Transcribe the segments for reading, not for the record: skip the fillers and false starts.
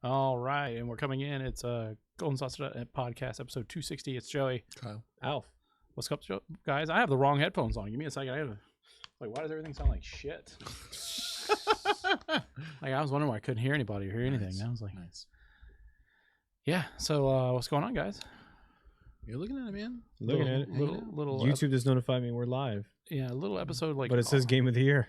All right, and we're coming in. It's Golden Saucer Podcast, episode 260. It's Joey. Kyle. Alf. What's up, guys? I have the wrong headphones on. Give me a second. Why does everything sound like shit? Like, I was wondering why I couldn't hear anybody or hear anything. Nice. I was like, Nice. yeah. So, what's going on, guys? You're looking at it, man. Looking at it. Little YouTube just notified me we're live. yeah, a little episode like. But it says game of the year.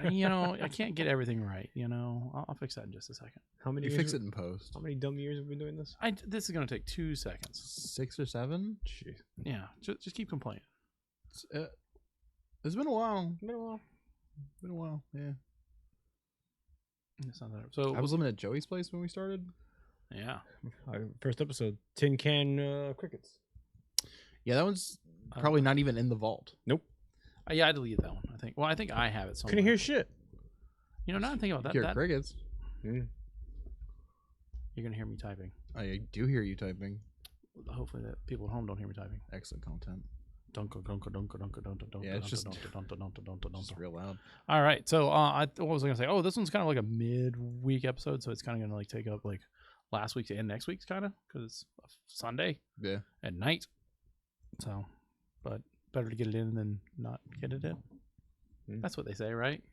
I can't get everything right. I'll fix that in just a second. How many You years fix it in post. How many dumb years have we been doing this? This is gonna take 2 seconds. 6 or 7? Jeez. Yeah, just keep complaining. It's been a while. Been a while. Been a while. Yeah. It's not that. So I was living at Joey's place when we started. yeah. First episode. Tin can crickets. Yeah, that one's probably not even in the vault. Nope. Yeah, I deleted that one. I think. Well, I think I have it somewhere. Couldn't hear shit. Now I'm thinking about Hear that. crickets. You're gonna hear me typing. I do hear you typing. Hopefully that people at home don't hear me typing. Excellent content. Yeah, it's just real loud. All right. So what was I gonna say? Oh, this one's kind of like a mid-week episode, so it's kind of gonna like take up like last week's and next week's kind of because it's a Sunday Yeah. at night. So, but better to get it in than not get it in. That's what they say, right?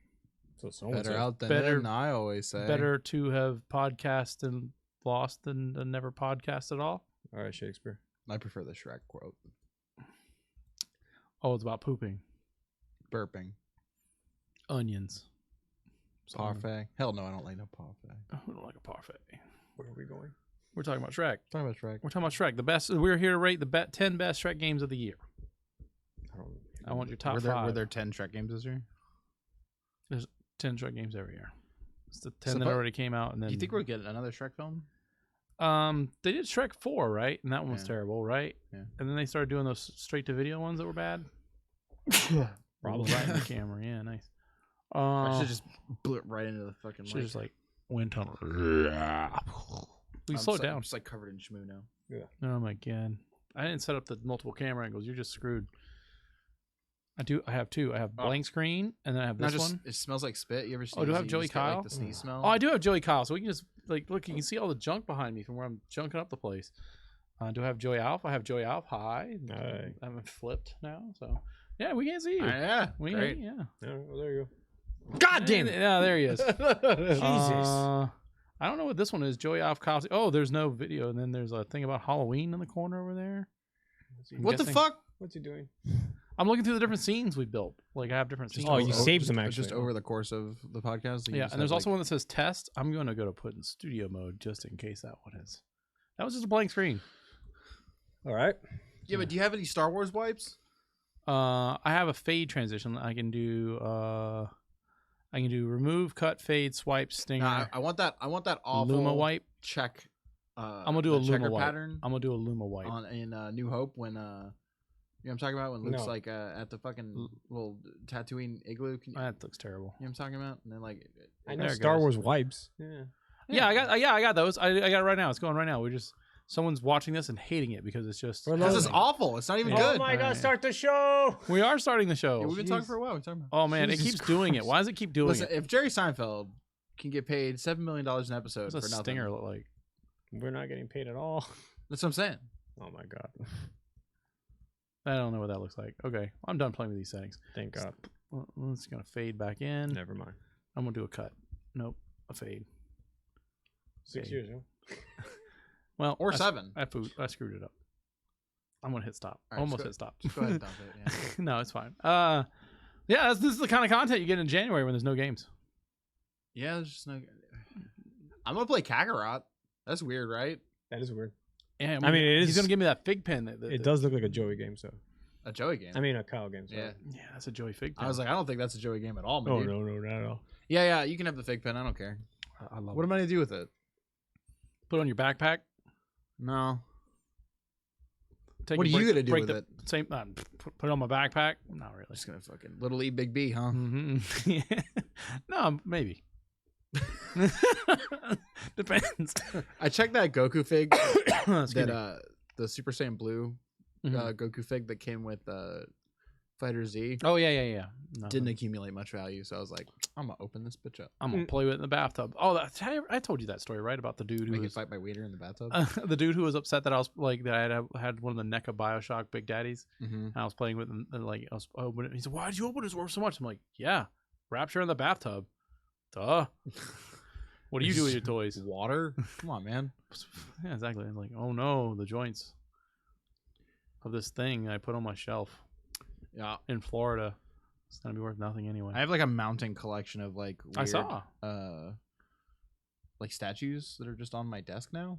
So someone Better said. out than Better- in, I always say. Better to have podcast and lost than to never podcast at all. All right, Shakespeare. I prefer the Shrek quote. Oh, it's about pooping. Burping. Onions. Parfait. Hell no, I don't like no parfait. I don't like a parfait. Where are we going? We're talking about Shrek. Talking about Shrek. We're talking about Shrek. The best. We're here to rate the 10 best Shrek games of the year. I want your top Were there, 5. Were there 10 Shrek games this year? 10 Shrek games every year. It's the 10 So, that but- already came out, and then Do you think we're getting another Shrek film? they did Shrek 4, right? And that one was Yeah. terrible, right? Yeah. And then they started doing those straight to video ones that were bad. Probably. Right in the camera. Yeah, nice. I should just blew it right into the fucking should mic. just like wind tunnel. We I'm slow it just, down. I'm just like covered in shmoo now. Oh my god! I didn't set up the multiple camera angles. You're just screwed. I have 2. I have blank screen, and then I have Not this just, one. it smells like spit. You ever sneeze? Oh, do I have you Joey just get, Kyle? Like, the sneeze smell? Oh, I do have Joey Kyle, so we can just like look. You can see all the junk behind me from where I'm junking up the place. Do I have Joey Alf? I have Joey Alf. Hi. Hi. I'm flipped now, so yeah, we can't see you. Yeah, We great. yeah. Oh, there you God damn it! Yeah, there he is. Jesus. I don't know what this one is. Joey Alf Kyle. Oh, there's no video, and then there's a thing about Halloween in the corner over there. I'm What the guessing- fuck? What's he doing? I'm looking through the different scenes we built. Like I have different scenes. Oh, you Over- saved them, just actually. over the course of the podcast. you Yeah, just and there's have, also like, one that says test. I'm going to go to put in studio mode just in case that one is. That was just a blank screen. All right. Yeah, but do you have any Star Wars wipes? I have a fade transition. I can do remove, cut, fade, swipe, stinger, Nah, I want that. I want that awful Luma wipe. check. I'm gonna do a the Luma checker wipe. pattern I'm gonna do a Luma wipe. in New Hope when you know what I'm talking about when Luke's No. like at the fucking little Tatooine igloo. Can you, That looks terrible. you know what I'm talking about? And then like I know There it Star goes. Wars wipes. Yeah. Yeah, I got those. I got it right now. It's going right now. Someone's watching this and hating it because it's just. We're this is loading. awful. It's not even Yeah. good. Oh my Alright. God! Start the show. We are starting the show. Yeah, we've been talking Jeez. for a while. We're talking about. Oh man, it Jesus keeps doing it. Christ. Why does it keep doing Listen, it? if Jerry Seinfeld can get paid $7 million an episode What's for a nothing, stinger look like? We're not getting paid at all. that's what I'm saying. Oh my God! I don't know what that looks like. Okay, I'm done playing with these settings. Thank God. It's gonna fade back in. Never mind. I'm gonna do a cut. Nope, a fade. 6 Fade. years. Huh? Well, Or I, 7. I screwed it up. I'm gonna hit stop. All right, Almost just hit stop. Just go ahead and dump it. Yeah. No, it's fine. Yeah, this is the kind of content you get in January when there's no games. Yeah, there's just no. I'm gonna play Kakarot. That's weird, right? That is weird. Yeah, I mean, it he's is- gonna give me that fig pen. It does look like a Joey game, so. A Joey game. I mean, a Kyle game. So. yeah. Yeah, that's a Joey fig pen. I was like, I don't think that's a Joey game at all, man. Oh no, not at all. Yeah, you can have the fake pen. I don't care. I love What it. am I gonna do with it? Put it on your backpack. No. Take What a are you break- gonna do break with the it? Same. Put it on my backpack. Not really. Just gonna fucking little E, big B, huh? Mm-hmm. No, maybe. Depends. I checked that Goku fig Excuse that me. the Super Saiyan Blue Mhm. Goku fig that came with Fighter Z. Oh yeah. Nothing. Didn't accumulate much value, so I was like, I'm gonna open this bitch up. I'm gonna play with it in the bathtub. Oh, I told you that story, right? About the dude who Make it was fight my waiter in the bathtub. the dude who was upset that I was like that I had one of the NECA Bioshock Big Daddies. Mm-hmm. And I was playing with him, and like I was opening it. He said, "Why did you open this door so much?" I'm like, "Yeah, Rapture in the bathtub." Duh. What do you do with your toys? Water? Come on, man. Yeah, exactly. I'm like, oh no, the joints of this thing I put on my shelf Yeah. in Florida. It's gonna be worth nothing anyway. I have like a mounting collection of like weird, I saw. like statues that are just on my desk now.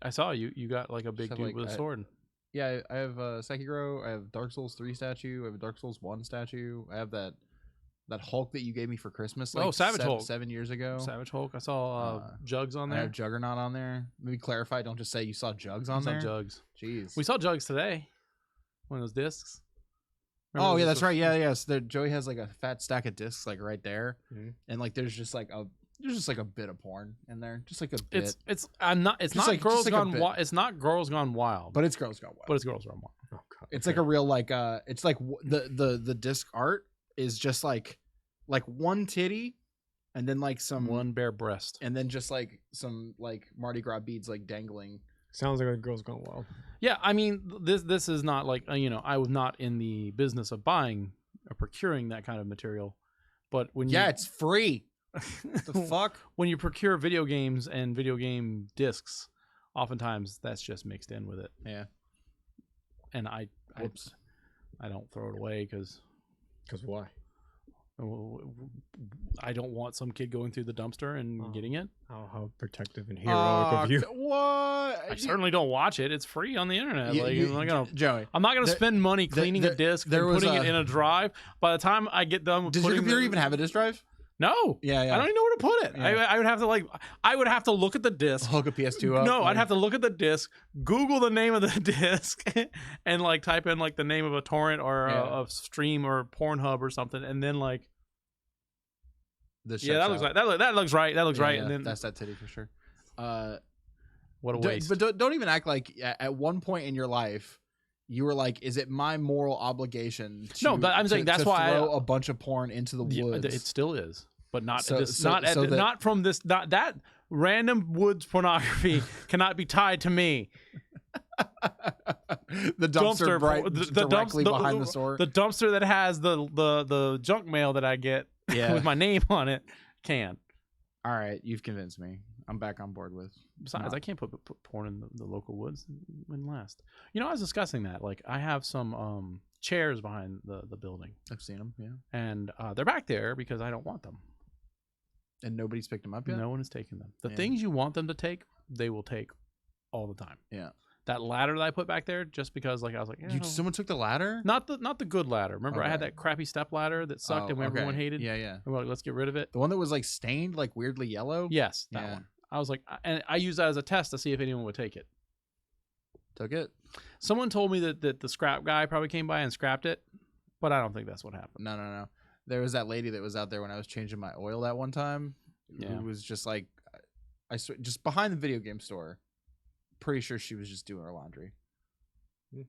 I saw you got like a big have, dude like, with a sword. Yeah, I have Sekiro. I have Dark Souls 3 statue. I have a Dark Souls 1 statue. I have that Hulk that you gave me for Christmas. Like Savage Hulk. 7 years ago. Savage Hulk. I saw Jugs on I there. have Juggernaut on there. Maybe clarify. Don't just say you saw Jugs on I saw there. Jugs. Jeez. We saw Jugs today. One of those discs. Oh Remember yeah, those that's right. Yeah, yes. Yeah. Joey has like a fat stack of discs like right there, Mhm. and like there's just like a bit of porn in there, just like a bit. It's I'm not. It's Just not like- Girls just like a Gone bit. Wild. It's not Girls Gone Wild. But it's Girls Gone Wild. But it's Girls Gone Wild. Oh, God. It's like a real like it's like the disc art is just like one titty, and then like some One bare breast. and then just like some like Mardi Gras beads like dangling. Sounds like a girl's gone wild. Yeah, I mean this is not like I was not in the business of buying or procuring that kind of material, but when Yeah, you, it's free. The fuck? when you procure video games and video game discs, oftentimes that's just mixed in with it. Yeah. And I Whoops. I don't throw it away because Because why? I don't want some kid going through the dumpster and Oh. getting it. How protective and heroic of you. What? I certainly don't watch it. It's free on the internet. Joey. I'm not gonna There- spend money cleaning a disc there and was putting a- it in a drive. By the time I get done with Does your putting computer the- even have a disk drive? No. Yeah, I don't even know where to put it. Yeah. I would have to I would have to look at the disc. Hook a PS2 up. No, I'd have to look at the disc, Google the name of the disc, and like type in like the name of a torrent or a stream or Pornhub or something, and then like that looks right. That looks right. That looks right. And then that's that titty for sure. what a waste. But don't even act like at one point in your life you were like, "Is it my moral obligation?" To, No, I'm saying that's to why throw a bunch of porn into the Yeah, woods. it still is, but not So- this. so- Not so that- not from this. Not that random woods pornography cannot be tied to me. The dumpster right directly the- behind the store. The dumpster that has the junk mail that I get Yeah. with my name on it can. All right, you've convinced me. I'm back on board with. Besides, No. I can't put porn in the local woods. Wouldn't last. I was discussing that. Like, I have some chairs behind the building, I've seen them, yeah, and they're back there because I don't want them. and nobody's picked them up yet. No one is taking them. The Yeah. things you want them to take, they will take all the time. Yeah. That ladder that I put back there, just because like I was like, Someone took the ladder. not the good ladder. Remember, I had Okay. that crappy step ladder that sucked and Oh, everyone okay. hated. Yeah, yeah. And we're like, let's get rid of it. The one that was like stained, like weirdly yellow. Yes, that Yeah. one. I was like, and I used that as a test to see if anyone would take it. Took it. Someone told me that the scrap guy probably came by and scrapped it, but I don't think that's what happened. No. There was that lady that was out there when I was changing my oil that one time. Yeah. Who was just like, just behind the video game store. Pretty sure she was just doing her laundry,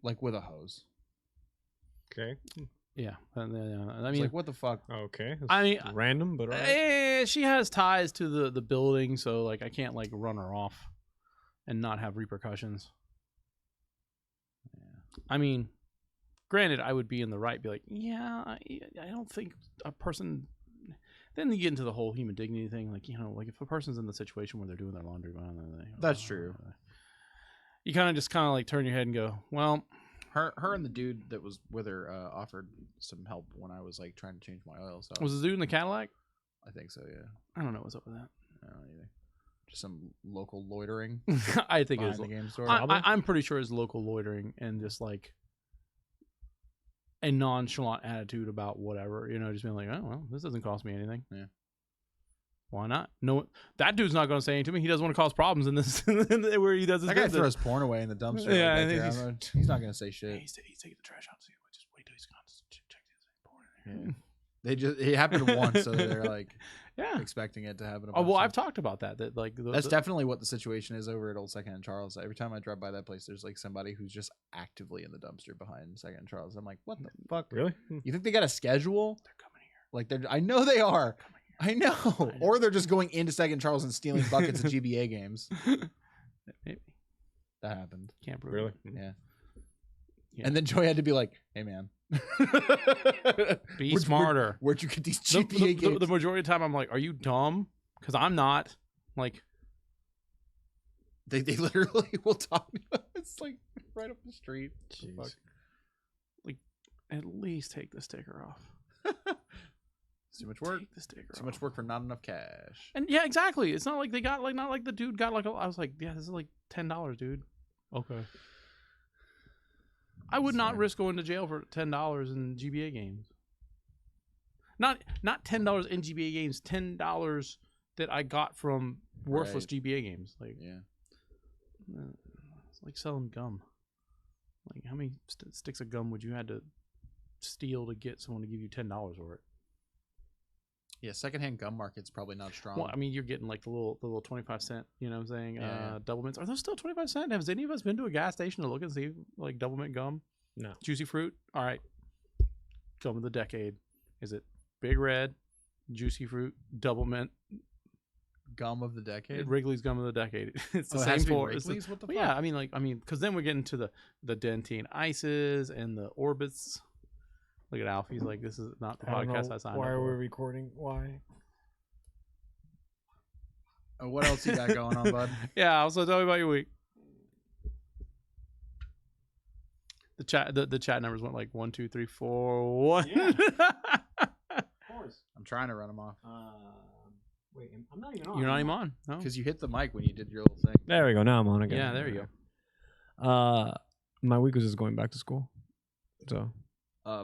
like with a hose. Okay. Yeah, and then, I I mean, like, what the fuck? Okay. That's I mean, random, but all right. she has ties to the building, so like I can't like run her off and not have repercussions. Yeah. I mean, granted, I would be in the right, be like, yeah, I don't think a person. Then you get into the whole human dignity thing, like like if a person's in the situation where they're doing their laundry, That's true. You kind of like turn your head and go, well, Her and the dude that was with her offered some help when I was like trying to change my oil. So was the dude in the Cadillac? I think so. Yeah. I don't know what's up with that. I don't know either. Just some local loitering I think it behind was. the game store. I'm pretty sure it's local loitering and just like a nonchalant attitude about whatever, just being like, oh well, this doesn't cost me anything. Yeah. Why not? No, that dude's not going to say anything to me. He doesn't want to cause problems in this where he does his That guy business. throws porn away in the dumpster. Yeah, I right think there. He's not gonna say shit. He's taking the trash out. So just wait till he's gone. Check this porn in there. Yeah. It happened once, so they're like, Yeah. expecting it to happen. Oh well, I've talked about that. That like That's definitely what the situation is over at Old Second and Charles. Every time I drive by that place, there's like somebody who's just actively in the dumpster behind Second and Charles. I'm like, what the fuck? Really? You think they got a schedule? they're coming here. Like I know they are. Coming here. I know. Or they're just going into Second Charles and stealing buckets of GBA games. Maybe. That happened. Can't prove Really? it. Yeah. Yeah. And then Joey had to be like, "Hey man, Be smarter. Where'd you get these The, GBA games?" the majority of the time, I'm like, "Are you dumb?" Because I'm not. Like, They literally will talk. It's like right up the street. Jeez. Fuck. at least take the sticker off. It's too much work. Take the sticker Too off. much work for not enough cash. And yeah, exactly. It's not like they got like not like the dude got like I was like, yeah, this is like $10, dude. Okay. I would not Same. risk going to jail for $10 in GBA games. Not $10 in GBA games. $10 that I got from worthless Right. GBA games. Like Yeah. it's like selling gum. Like how many sticks of gum would you had to steal to get someone to give you $10 for it? Yeah, secondhand gum market's probably not strong. Well, I mean, you're getting like the little 25 cent, you know what I'm saying? Yeah. Double mints. Are those still 25 cent? Has any of us been to a gas station to look and see like double mint gum? No. Juicy fruit? All right. Gum of the decade. Is it Big Red, Juicy Fruit, double mint, Gum of the decade. Wrigley's gum of the decade? It's the Oh, it same has to be for it's the- Wrigley's? What the well, fuck? yeah, I mean, because then we're getting to the Dentine Ices and the Orbits. Look at Alfie's like, this is not the I don't podcast know I signed why up we're for. recording. Why? Oh, what else you got going on, bud? Yeah. Also, tell me about your week. The chat numbers went like 1, 2, 3, 4, 1. Yeah. Of course. I'm trying to run them off Wait, I'm not even on. You're not even on. No. because you hit the mic when you did your little thing. There we go. Now I'm on again. Yeah, there you go. My week was just going back to school, so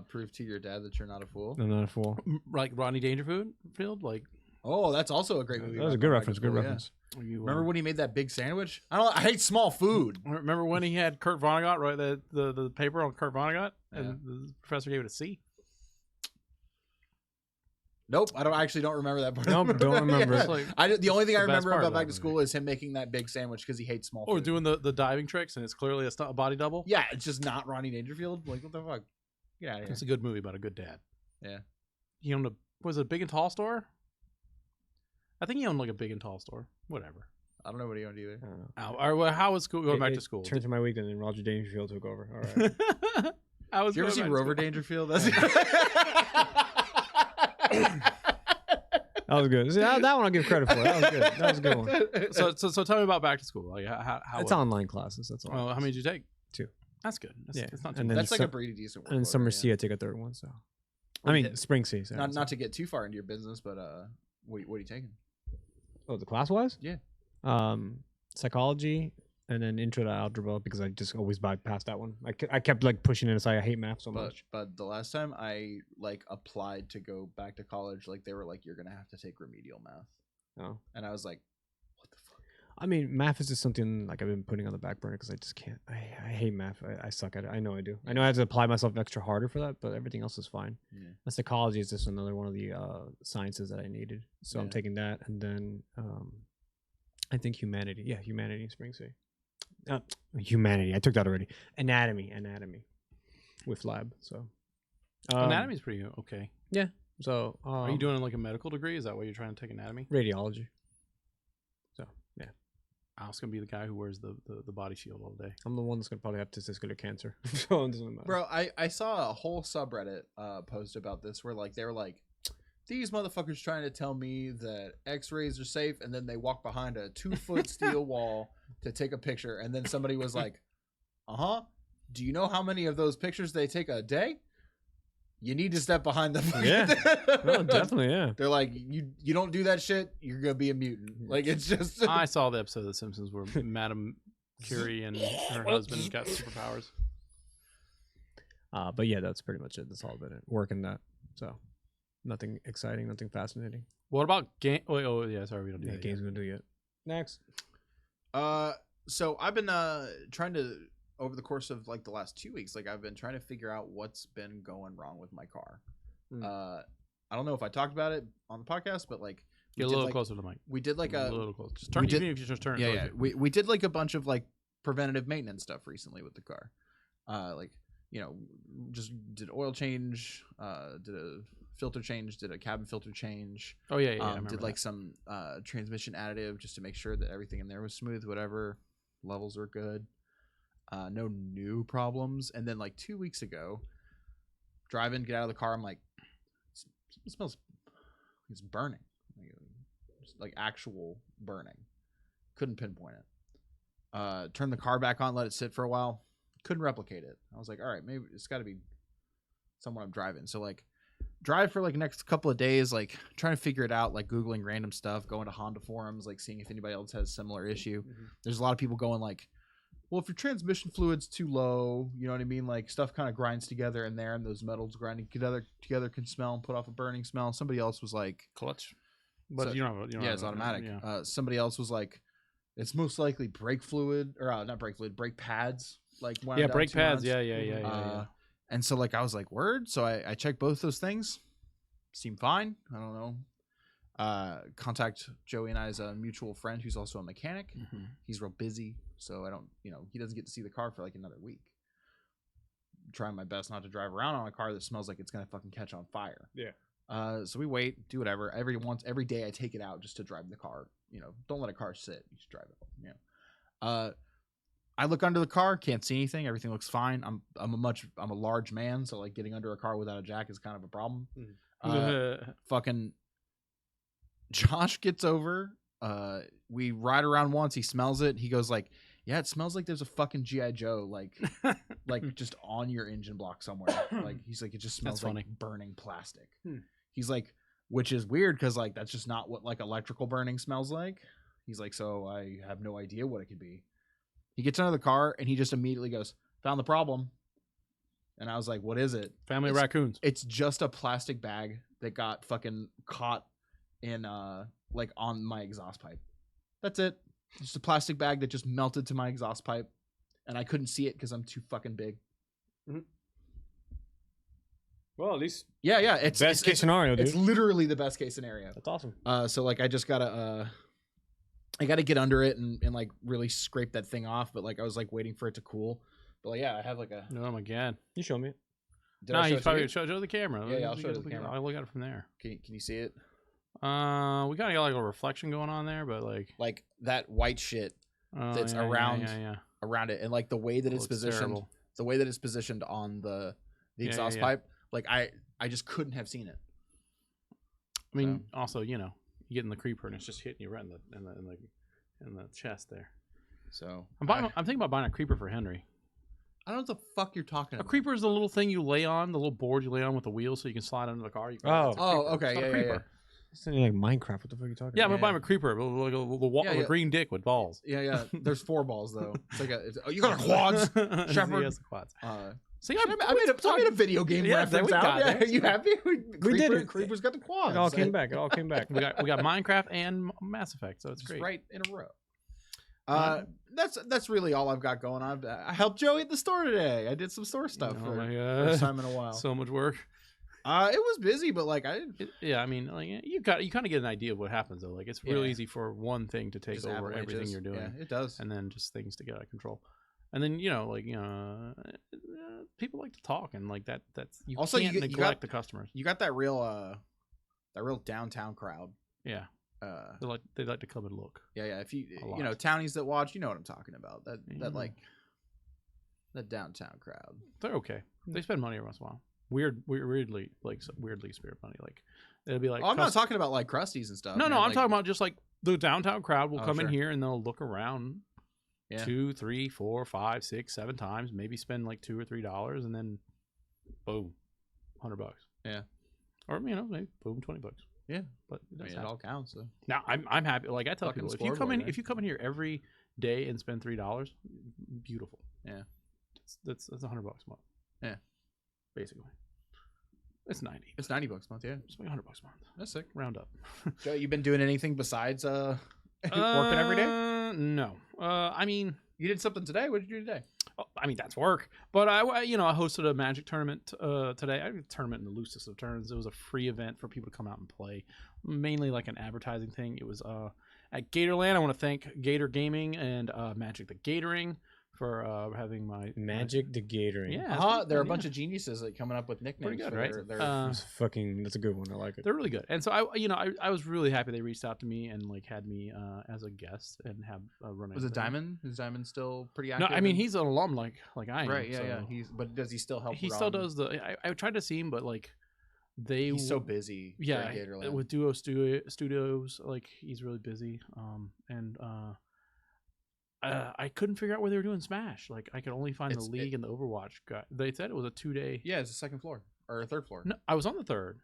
Prove to your dad that you're not a fool. I'm not a fool. Like Rodney Dangerfield, like Oh, that's also a great movie. That was a about good going back reference. to Good school, yeah. reference. you, Remember when he made that big sandwich? I hate small food. remember when he had Kurt Vonnegut write the paper on Kurt Vonnegut, and Yeah. the professor gave it a C. Nope, I actually don't remember that part. Nope, of the don't movie. remember Yeah. it. Like, The only thing I the best remember part of about Back that to School is him making that big sandwich because he hates small or food. doing the diving tricks, and it's clearly a body double. Yeah, it's just not Ronnie Dangerfield. Like, what the fuck? Yeah, yeah. It's a good movie about a good dad. Yeah. He owned was it a big and tall store? I think he owned like a big and tall store. Whatever. I don't know what he owned either. I don't know. How was school going back It to school? Turned to my week, and then Roger Dangerfield took over. All right. How was Did you ever going see back to Rover school? Dangerfield? That's That was good. See, that one I'll give credit for. That was good. That was a good one. So tell me about back to school. Like how It's was it? online classes. That's all. Well, how many did you take? 2. That's good. That's, Yeah. it's not too And bad. then That's like some- a pretty decent. And workload, summer yeah. C, I take a 3rd one. So, What I do you mean, take? spring C. sorry. Not to get too far into your business, but what are you taking? Oh, the class wise? Yeah. Psychology and then intro to algebra because I just always bypassed that one. I kept like pushing it aside. I hate math so much. But the last time I like applied to go back to college, like they were like, you're gonna have to take remedial math, Oh. and I was like, what the fuck? I mean, math is just something like I've been putting on the back burner because I just can't. I hate math. I suck at it. I know I do. I know I have to apply myself extra harder for that, but everything else is fine. Yeah. And psychology is just another one of the sciences that I needed. So I'm Yeah. taking that, and then I think humanity. Yeah, humanity in spring C. Humanity. I took that already. Anatomy with lab. So Anatomy's pretty okay. So Are you doing like a medical degree? Is that why you're trying to take anatomy? radiology? So yeah, I was gonna be the guy who wears the body shield all day. I'm the one that's gonna probably have testicular cancer. So it doesn't matter. Bro, I saw a whole subreddit post about this where like they were like, these motherfuckers trying to tell me that X-rays are safe, and then they walk behind a 2-foot steel wall to take a picture, and then somebody was like, do you know how many of those pictures they take a day? You need to step behind them. Yeah. No, definitely, yeah. They're like, you don't do that shit, you're gonna be a mutant. Like, it's just I saw the episode of The Simpsons where Madame Curie and her husband got superpowers. But yeah, that's pretty much it. That's all been it. Working that. So nothing exciting, nothing fascinating. What about game? Oh yeah, sorry, we don't do Yeah, that. games Yet. gonna do yet. Next. So I've been trying to, over the course of like the last 2 weeks, like I've been trying to figure out what's been going wrong with my car. Mm. I don't know if I talked about it on the podcast, but like Get a did, little like- closer to the mic. We did like a a little closer. Just turn, we did- even if you just turn it. yeah, towards yeah. you. We did like a bunch of like preventative maintenance stuff recently with the car. Like, you know, just did oil change, did a filter change, did a cabin filter change. Oh yeah, yeah. I remember Did like that. some transmission additive just to make sure that everything in there was smooth, whatever. Levels were good. No new problems. And then like 2 weeks ago, driving, get out of the car, I'm like, it smells, it's burning. Just like actual burning. Couldn't pinpoint it. Turned the car back on, let it sit for a while. Couldn't replicate it. I was like, all right, maybe it's got to be someone I'm driving. So like, drive for like the next couple of days, like trying to figure it out, like Googling random stuff, going to Honda forums, like seeing if anybody else has a similar issue. There's a lot of people going like, well, if your transmission fluid's too low, you know what I mean? Like stuff kind of grinds together in there, and those metals grinding together can smell and put off a burning smell. Somebody else was like, clutch. But So- you don't have. You don't yeah, have it's a- automatic. Yeah. Somebody else was like, it's most likely brake fluid, or not brake fluid, brake pads. Like wound Yeah, out brake too pads. much. Yeah. And so like I was like, word. So I checked both those things. Seemed fine. I don't know. Contact Joey and I's mutual friend who's also a mechanic. Mhm. He's real busy, so I don't, he doesn't get to see the car for like another week. Trying my best not to drive around on a car that smells like it's gonna fucking catch on fire. Yeah. So we wait, do whatever. Every day I take it out just to drive the car. Don't let a car sit. You should drive it. I look under the car, can't see anything. Everything looks fine. I'm a large man, so like getting under a car without a jack is kind of a problem. Fucking Josh gets over. We ride around once. He smells it. He goes like, "Yeah, it smells like there's a fucking GI Joe like just on your engine block somewhere." Like he's like, it just smells That's like funny. burning plastic. Hmm. He's like, which is weird because like that's just not what like electrical burning smells like. He's like, so I have no idea what it could be. He gets under the car and he just immediately goes, "Found the problem." And I was like, "What is it?" Family It's- raccoons. It's just a plastic bag that got fucking caught in like on my exhaust pipe. That's it. Just a plastic bag that just melted to my exhaust pipe, and I couldn't see it because I'm too fucking big. Well, at least Yeah, it's best case scenario, dude. It's literally the best case scenario. That's awesome. So like I just gotta I gotta get under it and like really scrape that thing off. But like I was like waiting for it to cool. But like yeah, I have like a. Oh my god. You show me it. Did No, I show he's it to probably you? show the camera. Yeah, I'll show it to the camera. I'll look at it from there. Can you see it? We kind of got like a reflection going on there, but like Like that white shit that's yeah, around Yeah. around it, and like the way that it's Looks positioned. terrible. The way that it's positioned on the Yeah, exhaust yeah. pipe, like I just couldn't have seen it. I mean, also, you get in the creeper and it's just hitting you right in the chest there. So I'm thinking about buying a creeper for Henry. I don't know what the fuck you're talking A about. creeper is the little thing you lay on, the little board you lay on with the wheel, so you can slide under the car. Oh. It's a Oh, creeper. okay, It's called a yeah. creeper. It's like Minecraft. What the fuck are you talking Yeah, I'm about? gonna buy him a creeper, like a Yeah. green dick with balls. Yeah. There's 4 balls though. It's like you got a quads. Shepherd. He has the quads. See, I made a video game Yeah, there reference we out. got Yeah, it. you happy? We did it. Creeper's got the quads. It all came back. It all came back. we got Minecraft and Mass Effect, so it's Just great. right in a row. That's really all I've got going on. I helped Joey at the store today. I did some store stuff Oh for my first god, time in a while. so much work. It was busy, but like Yeah, I mean, like you kind of get an idea of what happens though. Like it's real Yeah. easy for one thing to take just over everything avalanches. you're doing, Yeah, it does. and then just things to get out of control. And then people like to talk, and like that's you Also, you can't get- you neglect got- the customers. You got that real downtown crowd. Yeah, they like to come and look. Yeah. If you A lot. townies that watch, you know what I'm talking about. That Yeah. like that downtown crowd. They're okay. They spend money every once in a while. Weirdly spirit money. Like it'll be like I'm not talking about like crusties and stuff. No, man. I'm Like, talking about just like the downtown crowd will Oh, come in sure. here and they'll look around Yeah. 2, 3, 4, 5, 6, 7 times, maybe spend like $2 or $3, and then boom, $100. Yeah. Or maybe boom, $20. Yeah. But it I does mean, it happen. all counts. So. Now I'm happy. Like I tell Fucking people, if you scoreboard, man. if you come in here every day and spend $3, beautiful. Yeah. That's $100 a month. Yeah. Basically, it's 90. It's $90 a month. Yeah, It's like $100 a month. that's sick. Round up. Joe, you been doing anything besides working every day? No. I mean, You did something today. What did you do today? I mean, that's work. But I hosted a Magic tournament today. I did a tournament in the loosest of terms. It was a free event for people to come out and play, mainly like an advertising thing. It was at Gatorland. I want to thank Gator Gaming and Magic the Gatoring for having my Magic the Gatoring. Yeah, There are a bunch of geniuses like coming up with nicknames. Pretty good, for right? Their, That's a good one. I like it. They're really good. And so I was really happy they reached out to me and like had me as a guest and have run. was it Diamond? Is Diamond still pretty No, active? I mean he's an alum like I am. right. Yeah, so yeah. But does he still help? He run? still does I tried to see him, but like He's so busy. Yeah, for Gatorland. with Duo Studios, like he's really busy. And I couldn't figure out where they were doing Smash. Like I could only find the League and the Overwatch guy. They said it was a 2-day. Yeah, it's the second floor or third floor. No, I was on the third.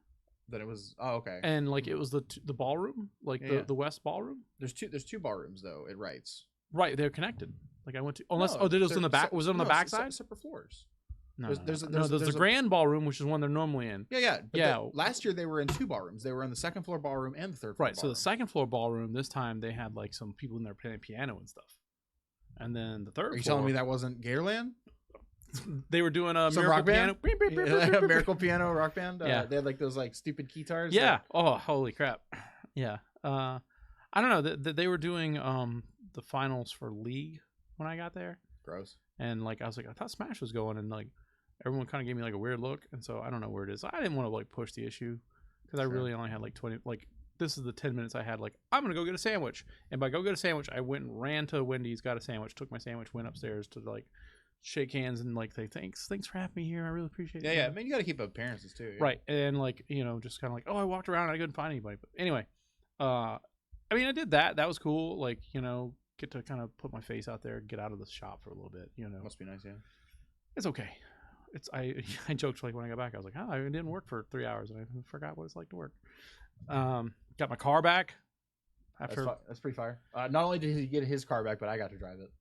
Then it was. Oh, okay. And like it was the ballroom, like Yeah. the West ballroom. There's two ballrooms though. It writes. Right, they're connected. Like I went to unless No, did it was in they're the back? Was it on the back side? Separate floors. No, there's there's a- the grand ballroom, which is one they're normally in. Yeah. But Yeah. last year they were in two ballrooms. They were in the second floor ballroom and the third floor. Right. So the second floor ballroom this time they had like some people in there playing piano and stuff. And then the third Are you floor, telling me that wasn't Gatorland? they were doing a Some miracle rock band? piano. Yeah, Miracle Piano Rock Band. Yeah. They had like those like stupid guitars. Yeah. Oh, holy crap. Yeah. I don't know. They were doing the finals for League when I got there, Gross. and like I was like I thought Smash was going, and like everyone kind of gave me like a weird look, and so I don't know where it is. I didn't want to like push the issue because I Sure. really only had like 20. Like this is the 10 minutes I had. Like I'm gonna go get a sandwich, and by go get a sandwich, I went and ran to Wendy's, got a sandwich, took my sandwich, went upstairs to like shake hands and like say thanks for having me here. I really appreciate it. Yeah, yeah. I mean, you got to keep up appearances too. Yeah. Right. And like, just kind of like, oh, I walked around and I couldn't find anybody. But anyway, I mean, I did that. That was cool. Like, get to kind of put my face out there, get out of the shop for a little bit, Must be nice, yeah. It's okay. I joked like when I got back, I was like, oh, I didn't work for 3 hours and I forgot what it's like to work. Got my car back after. That's pretty fire. Not only did he get his car back, but I got to drive it.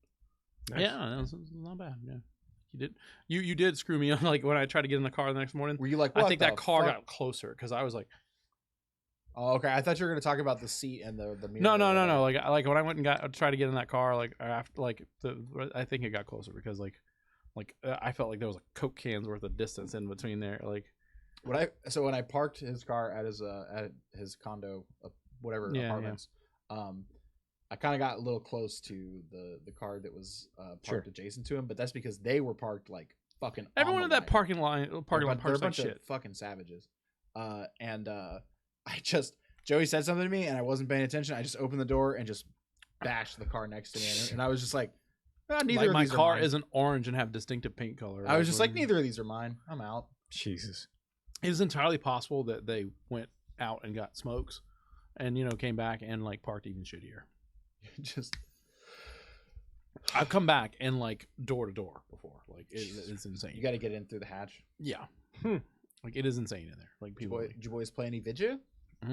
Nice. Yeah, that was not bad. Yeah. You did screw me on like when I tried to get in the car the next morning. Were you like, I think that car fuck? got closer because I was like, Oh, okay. I thought you were going to talk about the seat and the mirror. No. Like when I went and tried to get in that car, like after I think it got closer because like I felt like there was a Coke can's worth of distance in between there. Like when I parked his car at his condo, whatever apartments, I kind of got a little close to the car that was parked adjacent to him, but that's because they were parked like fucking. Everyone in that parking line they're parks a like bunch shit. of fucking savages. Joey said something to me and I wasn't paying attention. I just opened the door and just bashed the car next to me, and I was just like, neither Like of my these are car mine. isn't orange and have distinctive paint color. I was just like, neither of these are mine. I'm out. Jesus. It is entirely possible that they went out and got smokes, and came back and like parked even shittier. Just I've come back and like door to door before. Like it's insane. you got to get in through the hatch. Yeah. Like it is insane in there. Like people. Did you boys play any Vidya? What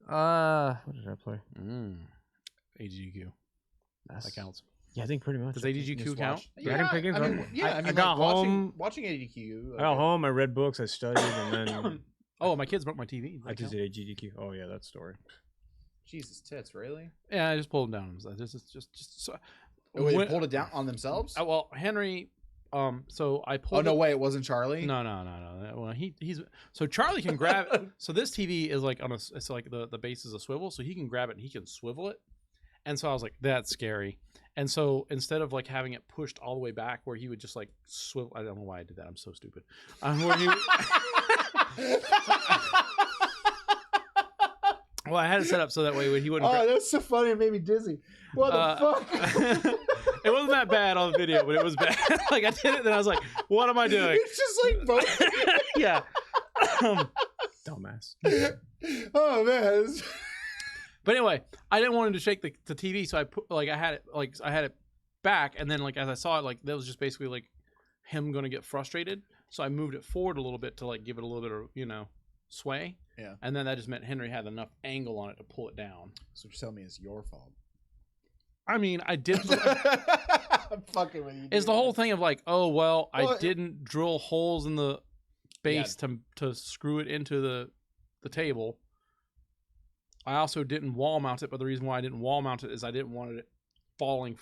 did I play? AGQ. That counts. Yeah, I think pretty much. Does AGQ count? Yeah, I didn't play games. I like got home. watching ADQ. I got home. I read books. I studied, and then Oh, my kids broke my TV. I just did AGDQ. Oh yeah, that story. Jesus tits, really? Yeah, I just pulled them down. Just so. Oh, wait, they pulled it down on themselves? Well, Henry. So I pulled. Oh no, way! It wasn't Charlie. No. Well, he's so Charlie can grab it. So this TV is like it's like the base is a swivel, so he can grab it and he can swivel it. And so I was like, that's scary. And so instead of like having it pushed all the way back, where he would just like swivel. I don't know why I did that. I'm so stupid. Where he, well, I had it set up so that way he wouldn't. Oh, that's so funny. It made me dizzy. What the fuck? It wasn't that bad on the video, but it was bad. Like I did it, and I was like, "What am I doing?" It's just like both. Yeah. Dumbass. Oh man. But anyway, I didn't want him to shake the TV, so I had it back, and then like as I saw it, like that was just basically like him going to get frustrated. So I moved it forward a little bit to like give it a little bit of sway. Yeah. And then that just meant Henry had enough angle on it to pull it down. So you're telling me it's your fault? I mean, I did. I'm fucking with you. It's the whole thing of like, oh well, I Well, didn't drill holes in the base to screw it into the table. I also didn't wall mount it, but the reason why I didn't wall mount it is I didn't want it falling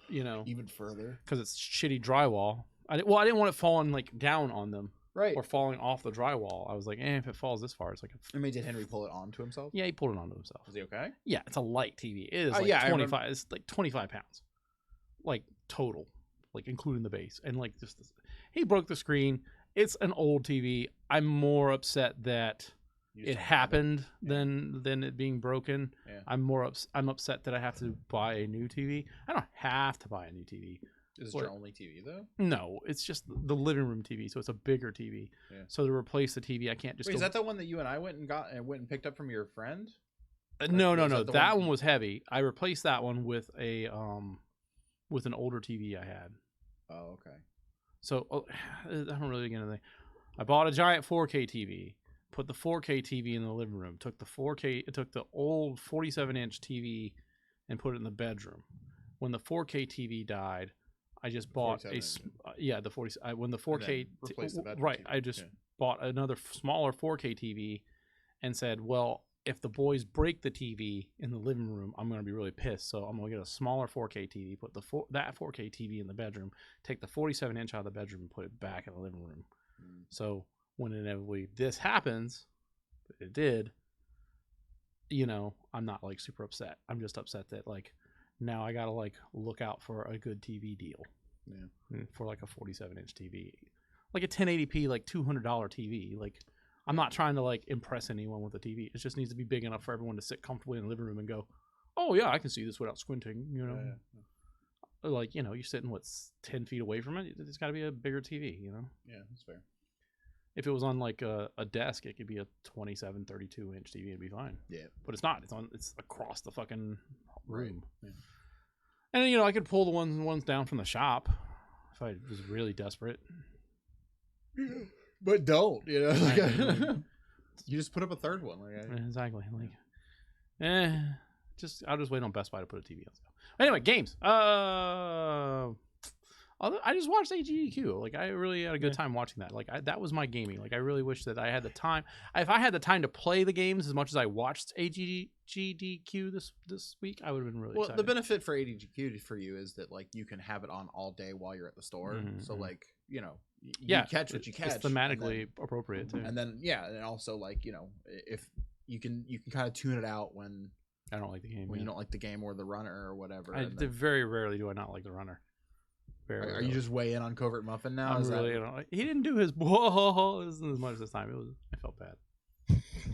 you know, Even further. because it's shitty drywall. I didn't want it falling like down on them Right. or falling off the drywall. I was like, if it falls this far, it's like I mean, did Henry pull it onto himself? yeah, he pulled it onto himself. Was he okay? Yeah, it's a light TV. It is Oh, like yeah, I 25. It's like 25 pounds, like total, like including the base, and like just he broke the screen. It's an old TV. I'm more upset that You just it don't have happened Yeah. than it being broken. Yeah. I'm upset that I have to buy a new TV. I don't have to buy a new TV. Is What? it your only TV though? No, it's just the living room TV, so it's a bigger TV. Yeah. So to replace the TV, I can't just Wait, go. is that the one that you and I went and picked up from your friend? No, or no, is no. that the That one- one was heavy. I replaced that one with with an older TV I had. Oh, okay. So I don't really get anything. I bought a giant 4K TV. Put the 4K TV in the living room. Took the old 47-inch TV, and put it in the bedroom. When the 4K TV died, I just bought 47 the 40. When the 4K replaced the bedroom right, TV. I just Yeah. bought another smaller 4K TV, and said, well, if the boys break the TV in the living room, I'm going to be really pissed. So I'm going to get a smaller 4K TV, put that 4K TV in the bedroom, take the 47-inch out of the bedroom, and put it back in the living room. Mm. So when inevitably this happens, it did, you know, I'm not like super upset. I'm just upset that like now I got to like look out for a good TV deal. Yeah. For like a 47-inch TV. Like a 1080p, like $200 TV. Like I'm not trying to like impress anyone with the TV. It just needs to be big enough for everyone to sit comfortably in the living room and go, oh yeah, I can see this without squinting, you know. Yeah. Like, you know, you're sitting 10 feet away from it. It's got to be a bigger TV, you know. Yeah, that's fair. If it was on like a desk, it could be a 27, 32-inch TV. It'd be fine. Yeah. But it's not. It's across the fucking Right. room. Yeah. And you know, I could pull the ones down from the shop if I was really desperate. But don't, you know. Right. You just put up a third one. Like, Exactly. Like, I'll just wait on Best Buy to put a TV on sale. Anyway, games. I just watched AGDQ. Like, I really had a good time watching that. Like, that was my gaming. Like, I really wish that I had the time. If I had the time to play the games as much as I watched AGDQ this week, I would have been really well, excited. the benefit for ADGQ for you is that like you can have it on all day while you're at the store. Mhm, So mhm. like, you know, you yeah, catch what you catch. It's thematically appropriate too. And then yeah, and also like, you know, if you can kind of tune it out when I don't like the game. you yeah. don't like the game or the runner or whatever. I, and then- very rarely do I not like the runner. Very are rarely. you just way in on Covert Muffin now? I'm Is that- really, you know, he didn't do his whoa as much this time. I felt bad.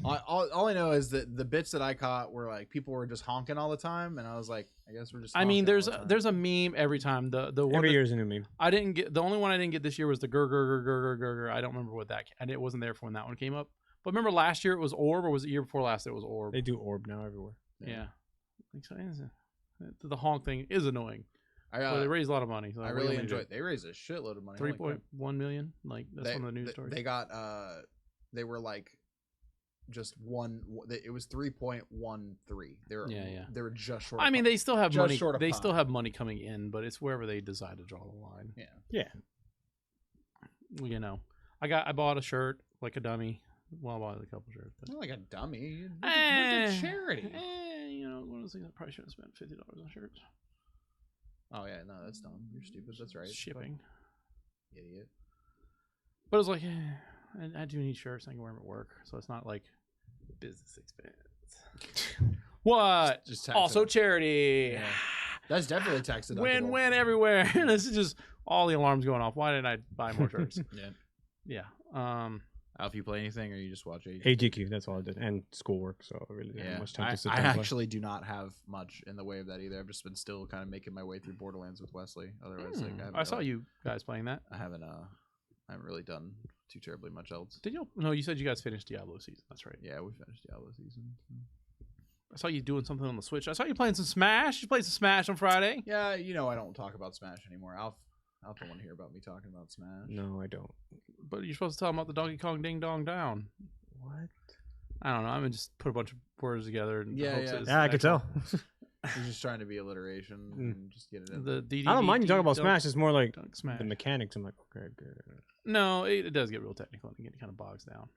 all I know is that the bits that I caught were like people were just honking all the time, and I was like, I guess we're just. I mean, honking all the time. there's a meme every time. The one Every that year's a new meme. I didn't get, the only one I didn't get this year was the gur. I don't remember what that, and it wasn't there for when that one came up. But remember last year it was Orb, or was it the year before last it was Orb? They do orb now everywhere. Yeah. Like, so the honk thing is annoying. But they raised a lot of money. So I what really do you want me to enjoyed. They raised a shitload of money. do? Holy crap. 3.1 million. Like that's one of the news stories. They got they were like just one. It was 3.13. They were Yeah. They were just short. I of mean, they still have just money. short of They pop. still have money coming in, but it's wherever they decide to draw the line. Yeah. Yeah. You know, I bought a shirt like a dummy. Well, I bought a couple shirts. But, Not like a dummy. You went to charity. You know, one of those things I probably should have spent $50 on shirts. Oh yeah, no, that's dumb. You're stupid. That's right. Shipping. Idiot. But it was like, I do need shirts. I can wear them at work, so it's not like business expense. What? Just tax Also it. charity. Yeah. That's definitely tax deductible. Win everywhere. This is just all the alarms going off. Why didn't I buy more shirts? Yeah. Yeah. Alf, you play anything or you just watch AG? AGQ, that's all I did, and schoolwork. So I really didn't have much time I to sit I down and play. actually do not have much in the way of that either. I've just been still kind of making my way through Borderlands with Wesley. Otherwise, like, I saw you guys playing that. I haven't really done too terribly much else. Did you? No, you said you guys finished Diablo season. That's right. Yeah, we finished Diablo season. I saw you doing something on the Switch. I saw you playing some Smash. You played some Smash on Friday. Yeah, you know I don't talk about Smash anymore. Alf don't want to hear about me talking about Smash. No, I don't. But you're supposed to tell them about the Donkey Kong Ding Dong Down. What? I don't know. I'm gonna just put a bunch of words together. And Yeah, hopes yeah. it's Yeah, I could actual- tell. He's just trying to be alliteration and just get it in. The DDD I don't mind you talking about Dunk- Smash. It's more like Dunk Smash. the mechanics. I'm like, okay, good. No, it does get real technical and it kind of bogs down.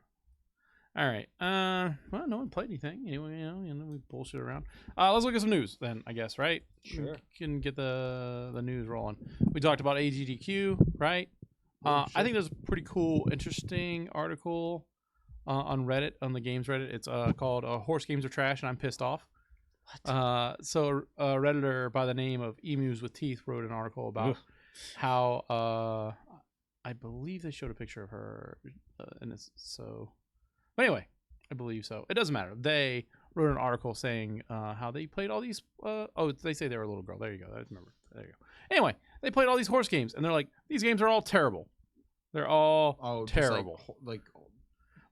All right. Well, no one played anything. Anyway, we bullshit around. Let's look at some news then, I guess, right? Sure. We can get the news rolling. We talked about AGDQ, right? I think there's a pretty cool, interesting article on Reddit, on the games Reddit. It's called "Horse Games Are Trash and I'm Pissed Off." So a Redditor by the name of Emus with Teeth wrote an article about how I believe they showed a picture of her, and it's so. But anyway, I believe so. It doesn't matter. They wrote an article saying how they played all these. They say they were a little girl. There you go. I remember. There you go. Anyway, they played all these horse games, and they're like, these games are all terrible. They're all terrible.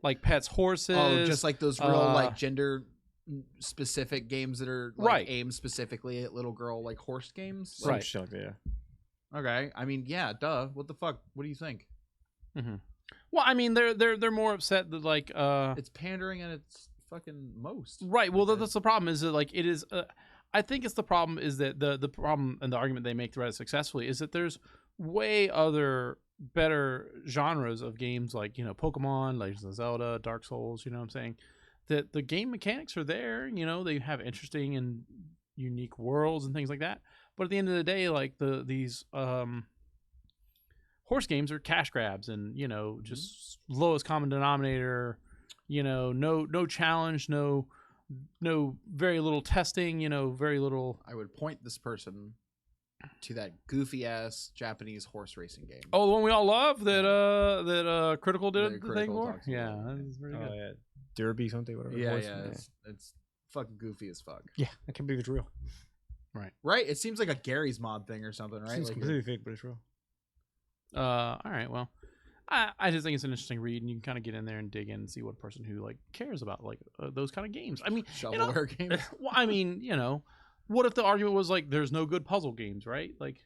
Like Pets Horses. Oh, just like those real like gender specific games that are like, right, aimed specifically at little girl like horse games. Right. Shit like that, yeah. Okay. I mean, yeah, duh. What the fuck? What do you think? Mm-hmm. Well, I mean, they're more upset that like it's pandering at its fucking most. Right. Well, that's the problem. Is that like it is. I think it's the problem is that the problem and the argument they make throughout successfully is that there's way other better genres of games like Pokemon, Legends of Zelda, Dark Souls. You know what I'm saying? That the game mechanics are there. They have interesting and unique worlds and things like that. But at the end of the day, like these horse games are cash grabs and just lowest common denominator. No challenge, no very little testing. Very little. I would point this person to that goofy ass Japanese horse racing game. Oh, the one we all love that Critical did the Critical thing for. talks Yeah, about. that's very good. Yeah. Derby something, whatever. Yeah, horse, it's fucking goofy as fuck. Yeah, I can't believe it's real. Right? It seems like a Gary's Mod thing or something, right? It's Like completely fake, but it's real. All right. Well, I just think it's an interesting read, and you can kind of get in there and dig in and see what a person who like cares about like those kind of games. I mean, shovelware games. Well, I mean, what if the argument was like there's no good puzzle games, right? Like,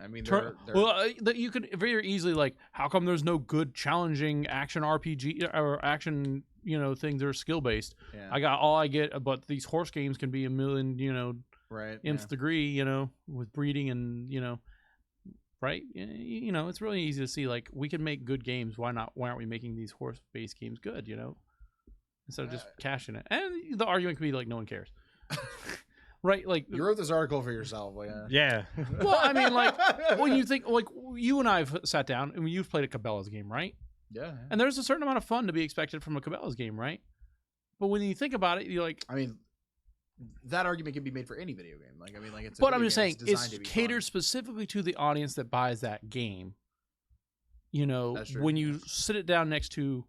I mean, you could very easily like, how come there's no good challenging action RPG or action things that are skill based? yeah. I got all I get, but these horse games can be a million right. nth degree, with breeding and right? It's really easy to see like we can make good games. Why aren't we making these horse based games good? Instead of just cashing it. And the argument could be like no one cares. Right, like You wrote this article for yourself, Yeah. well, I mean, like when you think like you and I have sat down and you've played a Cabela's game, right? Yeah. And there's a certain amount of fun to be expected from a Cabela's game, right? But when you think about it, you're like, I mean, that argument can be made for any video game. Like, I mean, like it's. But I'm just saying, it's it's catered specifically to the audience that buys that game. That's true, When you sit it down next to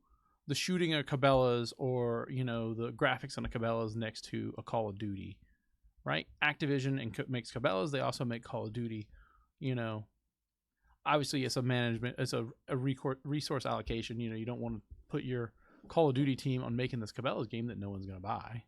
the shooting at Cabela's or the graphics on a Cabela's next to a Call of Duty, right? Activision makes Cabela's. They also make Call of Duty. Obviously, it's a resource allocation. You don't want to put your Call of Duty team on making this Cabela's game that no one's going to buy.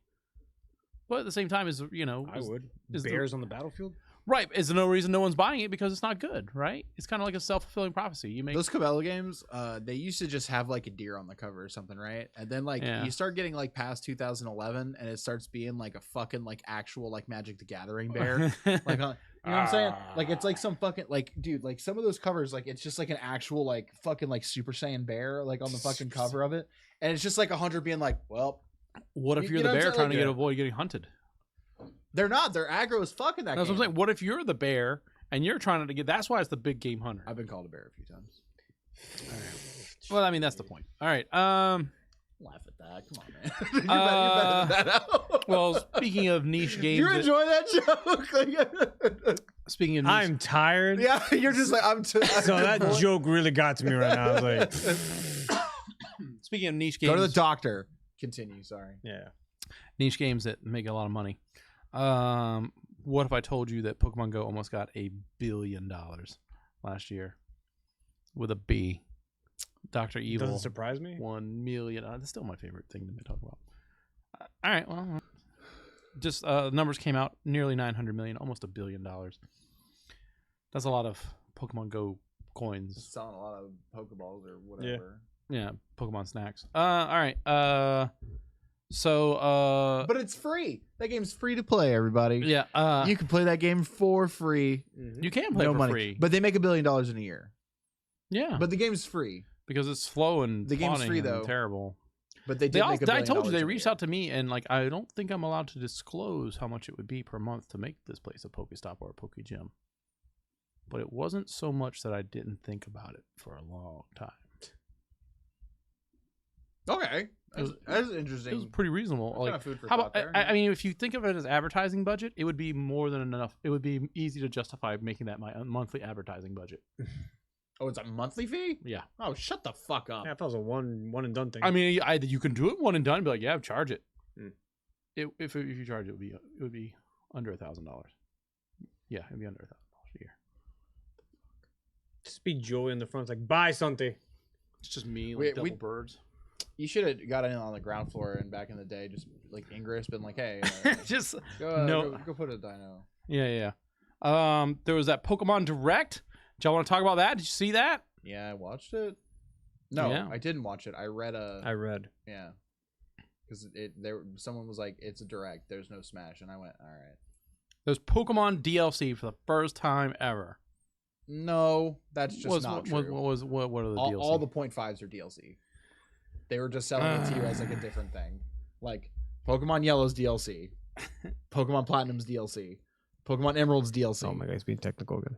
But at the same time, I would. Bears on the battlefield? Right. Is there no reason no one's buying it because it's not good, right? It's kind of like a self-fulfilling prophecy. You make those Cabela games, they used to just have like a deer on the cover or something, right? And then like you start getting like past 2011 and it starts being like a fucking like actual like Magic the Gathering bear. Like you know what I'm saying? Like it's like some fucking like dude, like some of those covers, like it's just like an actual like fucking like Super Saiyan bear like on the fucking cover of it. And it's just like 100 being like, well, what if you're the bear trying to avoid getting hunted? They're not. They're aggro as fuck in that game. That's what I'm saying. What if you're the bear and you're trying to get? That's why it's the big game hunter. I've been called a bear a few times. All right. Well, I mean that's the point. All right. Laugh at that. Come on, man. You're better than that out. Well, speaking of niche games, you enjoy that joke. Speaking of, niche, I'm tired. Yeah, you're just like So that joke really got to me right now. I was like, speaking of niche games, go to the doctor. Continue. Sorry. yeah. Niche games that make a lot of money. What if I told you that Pokemon Go almost got $1 billion last year with a B? Dr. Evil Doesn't surprise me. 1 million. That's still my favorite thing to talk about. All right, well, just numbers came out nearly 900 million, almost $1 billion. That's a lot of Pokemon Go coins. Selling a lot of Pokeballs or whatever. Yeah, Pokemon snacks. All right. So but it's free. That game's free to play, everybody. yeah, you can play that game for free. you can play No for money. free. But they make $1 billion in a year. Yeah, But the game's free. because it's slow and The game's fawning free, and though. terrible. But they They did also, make $1 I billion told you they in a reached year. out to me and like I don't think I'm allowed to disclose how much it would be per month to make this place a Pokestop or a Pokegym. But it wasn't so much that I didn't think about it for a long time. Okay, was- that's interesting. It was pretty reasonable. That's Like, kinda food for how thought about? there, I mean, if you think of it as advertising budget, it would be more than enough. It would be easy to justify making that my monthly advertising budget. Oh, it's a monthly fee? Yeah. Oh, shut the fuck up. Yeah, I thought it was a one and done thing. I mean, either you can do it one and done, and be like, yeah, charge it. Hmm. If you charge it, it would be under $1,000. Yeah, it'd be under $1,000 a year. Just be Joey in the front. It's like, buy something. It's just me, We- like double birds. You should have got in on the ground floor and back in the day, just like Ingress, been like, hey, Just go put a dino. yeah. There was that Pokemon Direct. Do y'all want to talk about that? Did you see that? Yeah, I watched it. No, Yeah. I didn't watch it. I read I read. yeah, because someone was like, it's a direct. There's no Smash, and I went, all right. There's Pokemon DLC for the first time ever. No, that's just not true. What are the DLC? All the .5s are DLC. They were just selling it to you as like a different thing, like Pokemon Yellow's DLC, Pokemon Platinum's DLC, Pokemon Emerald's DLC. Oh my god, he's being technical again.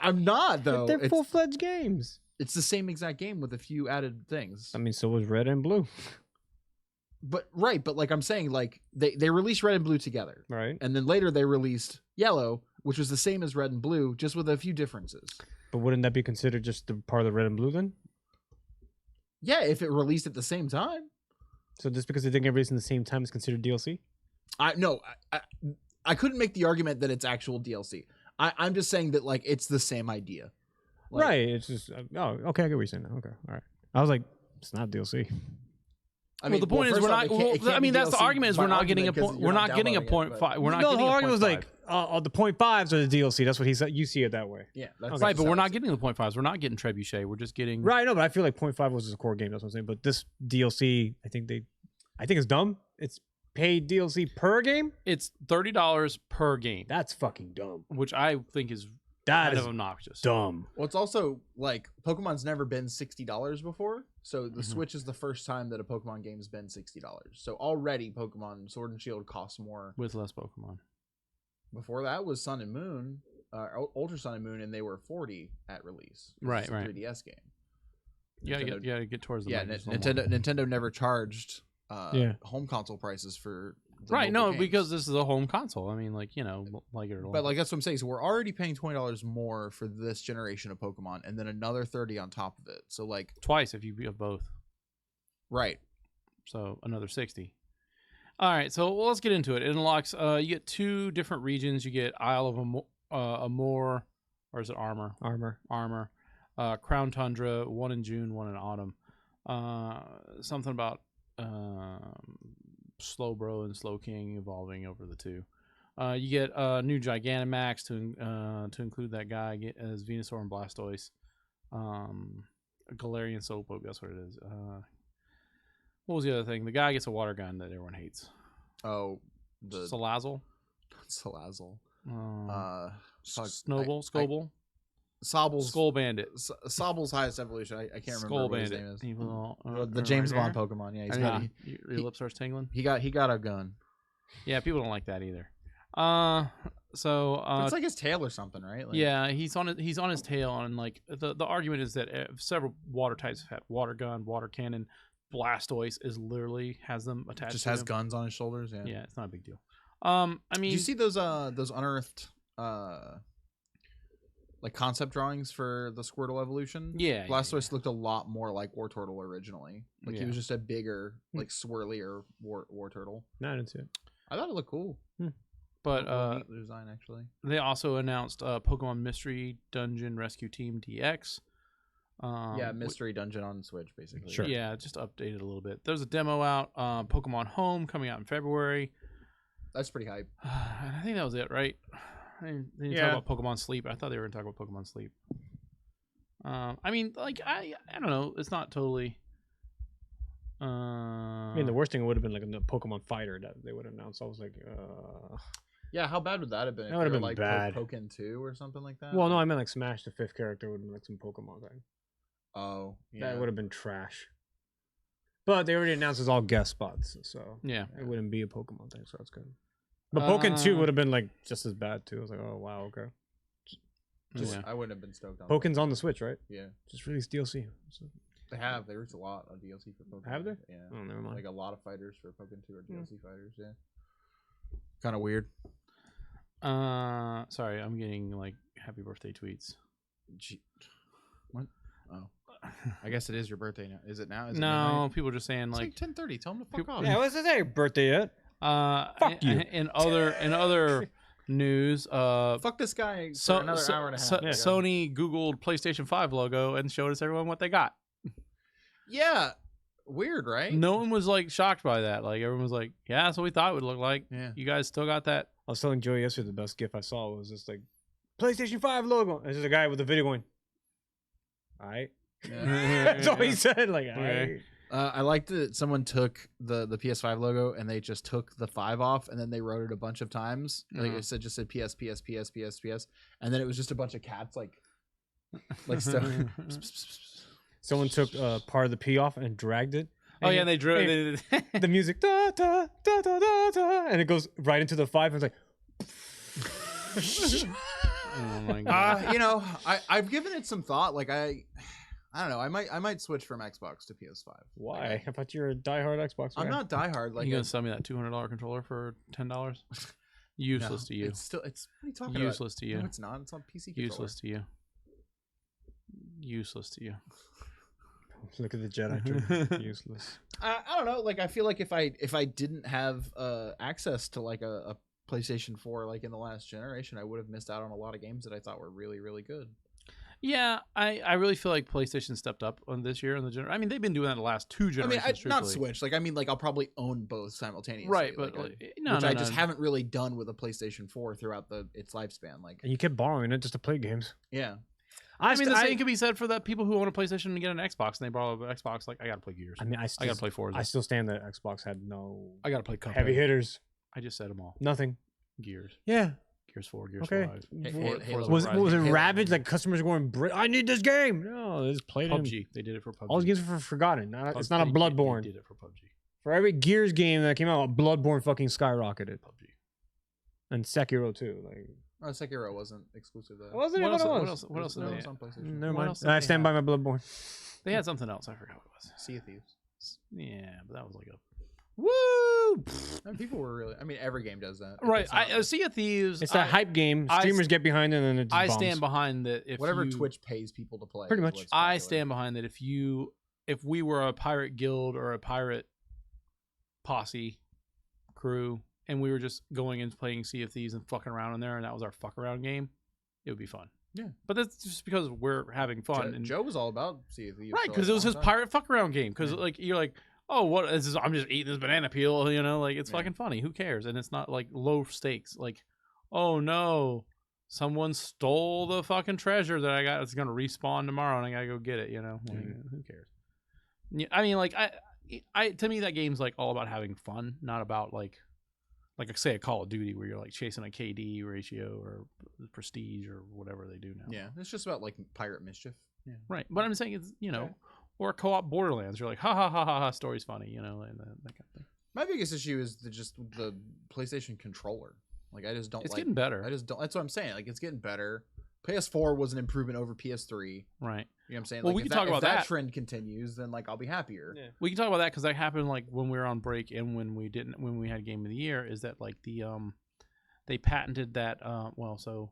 I'm not though. They're It's, full-fledged games. it's the same exact game with a few added things. I mean, so was Red and Blue, But like I'm saying, like they released Red and Blue together, right? and then later they released Yellow, which was the same as Red and Blue, just with a few differences. But wouldn't that be considered just the part of the Red and Blue then? Yeah, if it released at the same time. So just because they think everybody's in the same time is considered DLC? I couldn't make the argument that it's actual DLC. I'm just saying that like it's the same idea. Like, Right. It's just oh, okay. I get what you're saying now. Okay, all right. I was like, it's not DLC. I Well, the point is first we're off, not. it can't I be mean, that's the DLC argument is by we're not getting a argument 'cause point. you're We're not not getting a downloading point it, five. but- We're not No, the getting a argument was 0.5. like the .5s are the DLC. That's what he said. You see it that way. Yeah, Okay. that's Right, but we're that's not getting the 0.5s. We're not getting Trebuchet. We're just getting. Right. No, but I feel like .5 was his core game. That's what I'm saying. But this DLC, I think it's dumb. It's paid DLC per game. It's $30 per game, That's fucking dumb. which I think is That kind is of obnoxious. dumb. Well, it's also like Pokemon's never been $60 before, so the Mhm. Switch is the first time that a Pokemon game's been $60. So already Pokemon Sword and Shield costs more. With less Pokemon. Before that was Sun and Moon, Ultra Sun and Moon, and they were 40 at release. 'cause Right, it's a right. 3DS game. You gotta Nintendo- get towards the Yeah, money just a little more. Nintendo never charged Yeah. home console prices for the Right, mobile no, games. because this is a home console. I mean, like, like it or But like that's what I'm saying. So we're already paying $20 more for this generation of Pokemon, and then another 30 on top of it. So like, twice if you have both. right? So another 60. All right, so let's get into it. It unlocks. You get 2 different regions. You get Isle of Amor, or is it Armor? Armor. Crown Tundra, 1 in June, 1 in autumn. Something about Slowbro and Slowking evolving over the 2. You get a new Gigantamax to include that guy as Venusaur and Blastoise. Galarian Slowpoke, that's what it is. What was the other thing? The guy gets a water gun that everyone hates. Oh, the Salazzle. Salazzle. Fuck, Snowball. Scoble. Sobble's Skull Bandit. Sobble's highest evolution. I can't remember Skull what his Bandit. name is. The The James Bond Pokemon. Yeah, he's got Your lip starts tingling. he got a gun. Yeah, people don't like that either. It's like his tail or something, right? Like, yeah, he's on his tail, and like the argument is that several water types have had water gun, water cannon. Blastoise literally has them attached. just to has him. guns on his shoulders. Yeah. Yeah, it's not a big deal. I mean, Did you see those unearthed like concept drawings for the Squirtle evolution? Yeah, Blastoise looked a lot more like Wartortle originally. Like he Yeah. was just a bigger, like swirlier Wartortle. No, I didn't see it. I thought it looked cool. But Neat design actually. they also announced Pokemon Mystery Dungeon Rescue Team DX. Yeah, Mystery Dungeon on Switch basically. Sure. Yeah, just updated a little bit. There's a demo out. Pokemon Home coming out in February. That's pretty hype. I think that was it, right? They didn't Yeah. talk about Pokemon Sleep. I thought they were going to talk about Pokemon Sleep. I mean, like I don't know. It's not totally. I mean, the worst thing would have been like a Pokemon Fighter that they would have announced. I was like, Yeah, how bad would that have been? That would have they been were, like bad. Pokken 2 or something like that. well, no, I meant like Smash the 5th character would have been like some Pokemon thing. Oh, yeah. That would have been trash. But they already announced it's all guest spots, so Yeah. it wouldn't be a Pokemon thing, so that's good. But Pokken 2 Uh, would have been like just as bad too. I was like, oh wow, okay. Just, Yeah. I wouldn't have been stoked on Poken's on the Switch, right? Yeah, Just release DLC. So, they have. They released a lot of DLC for Pokemon. Have they? Yeah. oh, never mind. Like a lot of fighters for Pokemon 2 or DLC fighters. Yeah. Kind of weird. Sorry, I'm getting like happy birthday tweets. What? Oh, I guess it is your birthday now. Is it now? Is it No, midnight? people are just saying It's like like 10:30. Tell them to fuck people- off. Yeah, what's today? Birthday yet? Fuck you. in other news, Fuck this guy for another hour and a half. Sony Googled PlayStation 5 logo and showed us everyone what they got. Yeah. Weird, right? No one was like shocked by that. Like everyone was like, "Yeah, that's what we thought it would look like." Yeah. You guys still got that? I was telling Joey yesterday the best GIF I saw was just like PlayStation 5 logo. And it's just a guy with a video going, all right. That's all he said. Like, all right. I liked that someone took the PS5 logo and they just took the 5 off and then they wrote it a bunch of times. Like it said, just said PS, PS, PS, PS, PS, and then it was just a bunch of cats like stuff. Someone took part of the P off and dragged it. Oh yeah, and they drew and the music, da, da, da, da, da, da, and it goes right into the 5. And it's like, Oh my god. You know, I've given it some thought. Like I don't know. I might switch from Xbox to PS5. why? Like, I thought you were a diehard Xbox I'm guy. not diehard. Like You gonna sell me that $200 controller for $10? Useless to you. It's still. It's what are you talking Useless to about? you. No, it's not. It's on PC. Controller. Useless to you. Useless to you. Look at the Jedi. Tree. Useless. I don't know. Like I feel like if I didn't have access to like a PlayStation 4 like in the last generation, I would have missed out on a lot of games that I thought were really really good. Yeah, I really feel like PlayStation stepped up on this year on the I mean, they've been doing that the last 2 I mean, generations. not truthfully. Switch. Like I mean, like I'll probably own both simultaneously. Right, but like, no, which no, I no, just no. haven't really done with a PlayStation 4 throughout its lifespan. Like And you kept borrowing it just to play games. yeah, I mean, the same could be said for the people who own a PlayStation and get an Xbox, and they borrow an Xbox. Like, I gotta play Gears. I mean, I I gotta play Forza. I still stand that Xbox had no I gotta play Cuphead. heavy hitters. I just said them all. Nothing. Gears, Yeah. Gears 4, Gears Okay. 5. Halo. Was it Halo. Ravage? Like customers are going, I need this game. No, they just played it. PUBG. They did it for PUBG. All the games are forgotten. It's not a They Bloodborne. did it for PUBG. For every Gears game that came out, Bloodborne fucking skyrocketed. PUBG. And Sekiro too. Like, oh, Sekiro wasn't exclusive to that. wasn't What it? else? What What it else? was? What else? No, Did it they was on PlayStation. Never What mind. else did I they stand by my Bloodborne. They had something else. I forgot what it was. Sea of Thieves. Yeah, but that was like a woo. And people were really. I mean, every game does that. Right. It's not- Sea of Thieves. It's that hype game. I- Streamers get behind it and then it just I bombs. stand behind that. If whatever you, Twitch pays people to play. Pretty is much. what's I popular. stand behind that. If we were a pirate guild or a pirate posse crew, and we were just going and playing Sea of Thieves and fucking around in there, and that was our fuck around game, it would be fun. Yeah. But that's just because we're having fun. Joe, and Joe was all about Sea of Thieves. right, for, because like, it was a his long time. pirate fuck around game. Because Yeah. like you're like, oh, what is this? I'm just eating this banana peel, you know, like it's Yeah. fucking funny. Who cares? And it's not like low stakes. Like, oh no, someone stole the fucking treasure that I got. It's gonna respawn tomorrow, and I gotta go get it. You know, like, who cares? Yeah, I mean, like I to me that game's like all about having fun, not about like say a Call of Duty where you're like chasing a KD ratio or prestige or whatever they do now. Yeah, it's just about like pirate mischief. Yeah. Right. But I'm saying it's, you know, Okay. or co-op Borderlands. You're like, ha ha ha ha ha, story's funny, you know, and that kind of thing. My biggest issue is just the PlayStation controller. Like I just don't. It's like, getting better. I just don't. That's what I'm saying. Like it's getting better. PS4 was an improvement over PS3. Right. You know what I'm saying? Well, like, we if can talk if about that that. trend continues, then like I'll be happier. Yeah. We can talk about that because that happened like when we were on break and when we had Game of the Year. Is that like the they patented that so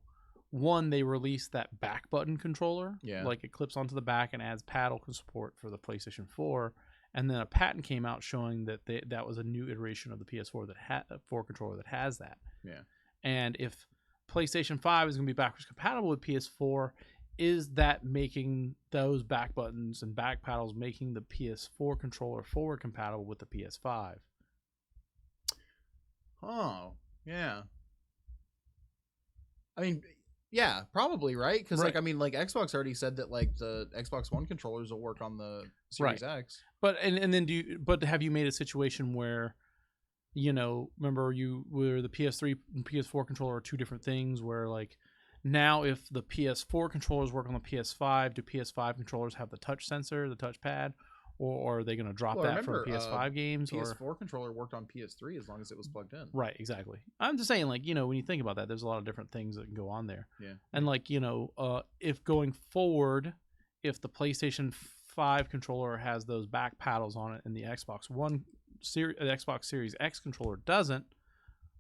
one, they released that back button controller. Yeah. Like it clips onto the back and adds paddle support for the PlayStation 4. And then a patent came out showing that that was a new iteration of the PS4 that had a 4 controller that has that. Yeah. And if PlayStation 5 is going to be backwards compatible with PS4, is that making those back buttons and back paddles making the PS4 controller forward compatible with the PS5? Oh, yeah. I mean, yeah, probably, right? Because like Right. I mean, like Xbox already said that like the Xbox One controllers will work on the Series X. But and then have you made a situation where, you know, remember where the PS3 and PS4 controller are two different things, where like now if the PS4 controllers work on the PS5, do PS5 controllers have the touch sensor, the touchpad, or are they going to drop Well, that for remember, PS5 games? PS4 Or controller worked on PS3 as long as it was plugged in. right, exactly. I'm just saying, like, when you think about that, there's a lot of different things that can go on there. Yeah. And like, if going forward, if the PlayStation 5 controller has those back paddles on it and the Xbox Series X controller doesn't,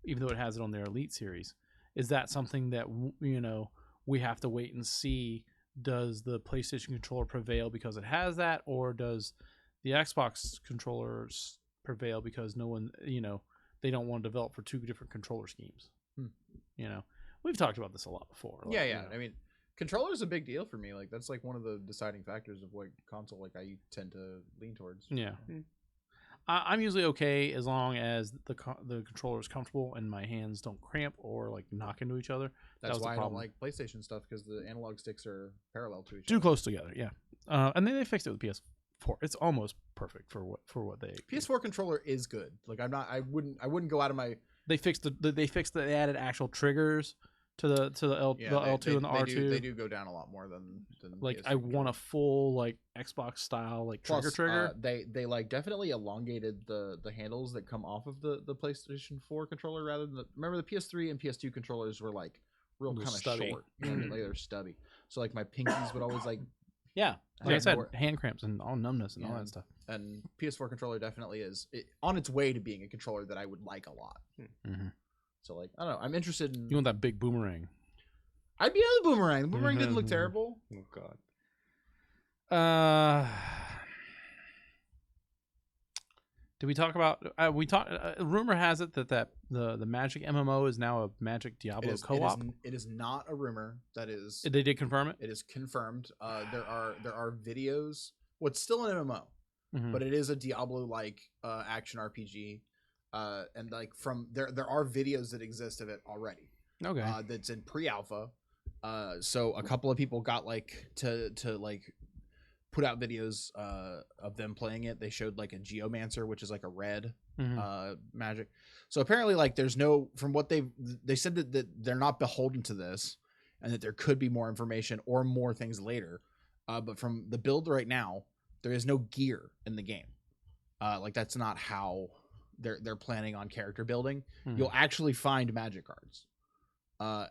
even though it has it on their Elite series, is that something that we have to wait and see? Does the PlayStation controller prevail because it has that, or does the Xbox controllers prevail because no one, they don't want to develop for two different controller schemes? We've talked about this a lot before. Yeah, yeah. I mean, controller is a big deal for me. Like, that's like one of the deciding factors of what console like I tend to lean towards. Yeah. I'm usually okay as long as the controller is comfortable and my hands don't cramp or like knock into each other. That's was the why I don't problem. like PlayStation stuff, because the analog sticks are parallel to each Too other. close together, yeah. And then they fixed it with PS4. It's almost perfect for what they PS4 controller is good. Like, I wouldn't go out of my They fixed they added actual triggers to the L2 and the R2. They do go down a lot more than like PS3 I want a full like Xbox style like trigger. They like definitely elongated the handles that come off of the PlayStation 4 controller rather than remember the PS3 and PS2 controllers were like real They're kind of stubby. short. And like they're stubby. So like my pinkies would always like Yeah, like I have said, more- hand cramps and all numbness and all Yeah. that stuff. and PS4 controller definitely is on its way to being a controller that I would like a lot. Mm-hmm. So like I don't know, I'm interested in You want that big boomerang? I'd be on the boomerang. The boomerang didn't look Mhm. terrible. Oh God. Did we talk about? Rumor has it that the Magic MMO is now a Magic Diablo co-op. It is not a rumor. That is They did confirm it. it is confirmed. There are videos. What's still an MMO, Mhm. but it is a Diablo like action RPG. And like from there are videos that exist of it already. Okay. That's in pre-alpha. So a couple of people got like to like put out videos of them playing it. They showed like a Geomancer, which is like a red Mhm. magic. So apparently like there's no, from what they said that they're not beholden to this and that there could be more information or more things later. But from the build right now, there is no gear in the game. Like that's not how they're planning on character building. Mhm. You'll actually find magic cards.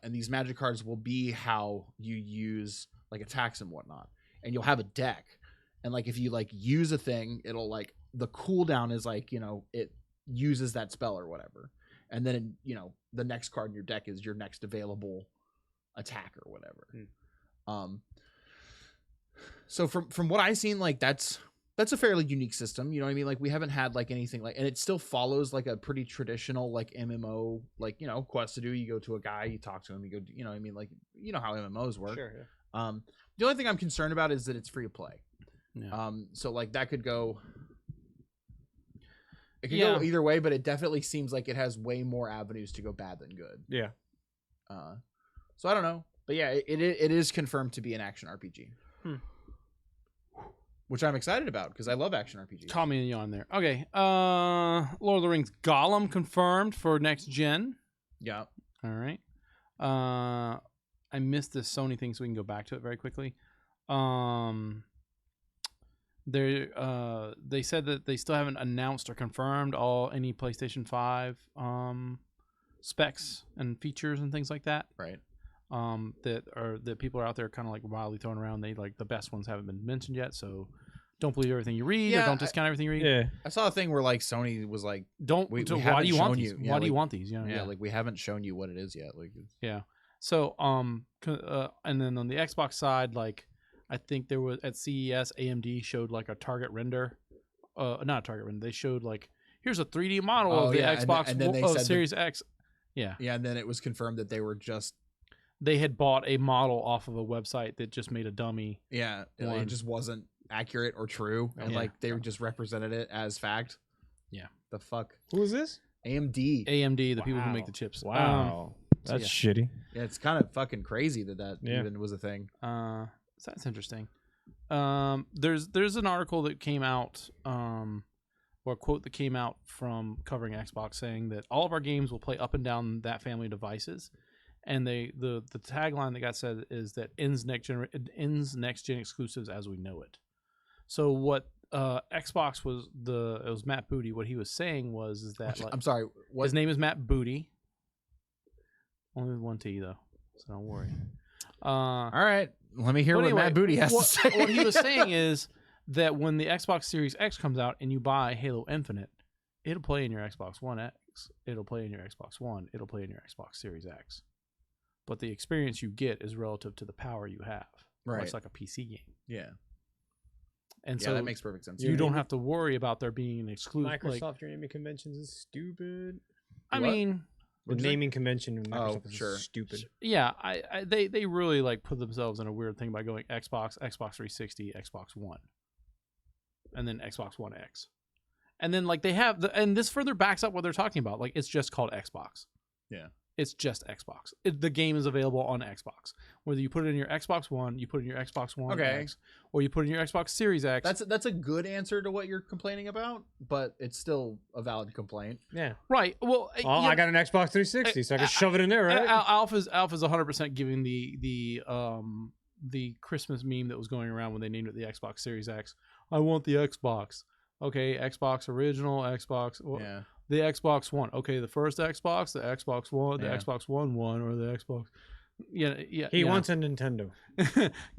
And these magic cards will be how you use like attacks and whatnot. And you'll have a deck. And like if you like use a thing, it'll like the cooldown is like, it uses that spell or whatever. And then, the next card in your deck is your next available attack or whatever. So from what I've seen, like that's a fairly unique system. You know what I mean? Like we haven't had like anything like, and it still follows like a pretty traditional like MMO, like, quest to do. You go to a guy, you talk to him, you go, you know what I mean? Like, how MMOs work. Sure. Yeah. The only thing I'm concerned about is that it's free to play. Yeah. So like that could go, it could Yeah. go either way, but it definitely seems like it has way more avenues to go bad than good. Yeah. So I don't know, but yeah, it is confirmed to be an action RPG, which I'm excited about because I love action RPGs. Call me a yawn there. Okay. Lord of the Rings Gollum confirmed for next gen. Yeah. All right. I missed this Sony thing, so we can go back to it very quickly. They said that they still haven't announced or confirmed any PlayStation 5 specs and features and things like that. Right. That people are out there kind of like wildly throwing around. They like the best ones haven't been mentioned yet, so don't believe everything you read or Yeah, don't discount everything you read. Yeah. I saw a thing where like Sony was like, Don't. We so why haven't do you want shown these? you. Yeah, Why do you like- want these? yeah, like we haven't shown you what it is yet. Like, Yeah. So and then on the Xbox side, like I think there was at CES, AMD showed like a target render, not a target render. They showed like here's a 3D model Oh, of the yeah, and then- Xbox and then they said that- Series X. Yeah, yeah, and then it was confirmed that they were just, they had bought a model off of a website that just made a dummy. yeah, One. it just wasn't accurate or true, and Yeah. like they just represented it as fact. Yeah. The fuck, Who is this? AMD. AMD, the people who make Wow. the chips. Wow. so That's shitty. Yeah, it's kind of fucking crazy that Yeah. even was a thing. So that's interesting. There's an article that came out, or a quote that came out from covering Xbox saying that all of our games will play up and down that family of devices, and the tagline that got said is that ends next gen exclusives as we know it. So what Xbox was it was Matt Booty. What he was saying was is that like, I'm sorry. What? his name is Matt Booty. Only with one T though, so don't worry. All right. Let me hear But what anyway, Matt Booty has to say. what he was saying is that when the Xbox Series X comes out and you buy Halo Infinite, it'll play in your Xbox One X. It'll play in your Xbox One. It'll play in your Xbox Series X. But the experience you get is relative to the power you have. Right. It's like a PC game. Yeah. And Yeah, so that makes perfect sense. you don't have to worry about there being an exclusive. Microsoft Like, your naming conventions is stupid. I What? mean, The What'd you say? naming convention in Microsoft is sure. stupid. yeah, they really like put themselves in a weird thing by going Xbox, Xbox 360, Xbox One, and then Xbox One X, and then like they have and this further backs up what they're talking about. Like it's just called Xbox. Yeah. It's just Xbox. The game is available on Xbox. Whether you put it in your Xbox One, you put it in your Xbox One Okay. X, or you put it in your Xbox Series X. That's a good answer to what you're complaining about, but it's still a valid complaint. Yeah. right. Well, Oh, I got an Xbox 360, so I can shove it in there, right? Alf is 100% giving the Christmas meme that was going around when they named it the Xbox Series X. I want the Xbox. Okay, Xbox original, Xbox. Yeah. The Xbox One. Okay, the first Xbox, the Xbox One, the Yeah. Xbox One, or the Xbox. Yeah. He wants a Nintendo.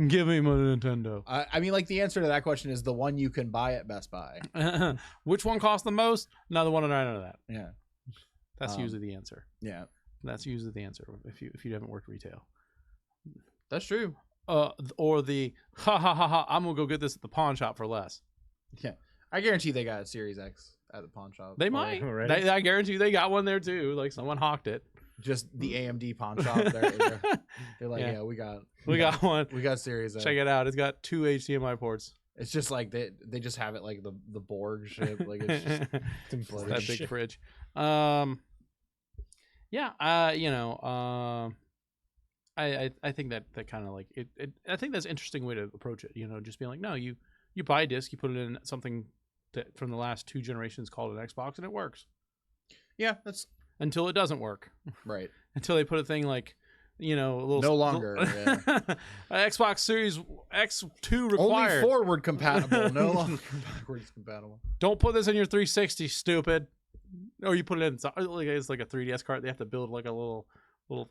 Give me my Nintendo. I mean, like the answer to that question is the one you can buy at Best Buy. Which one costs the most? No, the one right under that. Yeah. That's Um, usually the answer. Yeah. That's usually the answer if you haven't worked retail. That's true. Or the ha ha ha ha. I'm gonna go get this at the pawn shop for less. Yeah. I guarantee they got a Series X at the pawn shop. They might. already? I guarantee you they got one there too. Like someone hawked it. Just the AMD pawn shop. They're like, Yeah. yeah, we got one. we got Series X. Check it out. It's got 2 HDMI ports. It's just like they just have it like the Borg ship. Like it's just It's bloody that shit. big fridge. Yeah. I think that kind of like it. I think that's an interesting way to approach it. You know, just being like, no, you buy a disc, you put it in something that from the last 2 generations called an Xbox, and it works yeah, that's until it doesn't work. right. Until they put a thing like, you know, a little No longer, Xbox Series X2 Only required. forward compatible, no longer backwards compatible. Don't put this in your 360, stupid. Or you put it in it's like a 3DS cart. They have to build like a little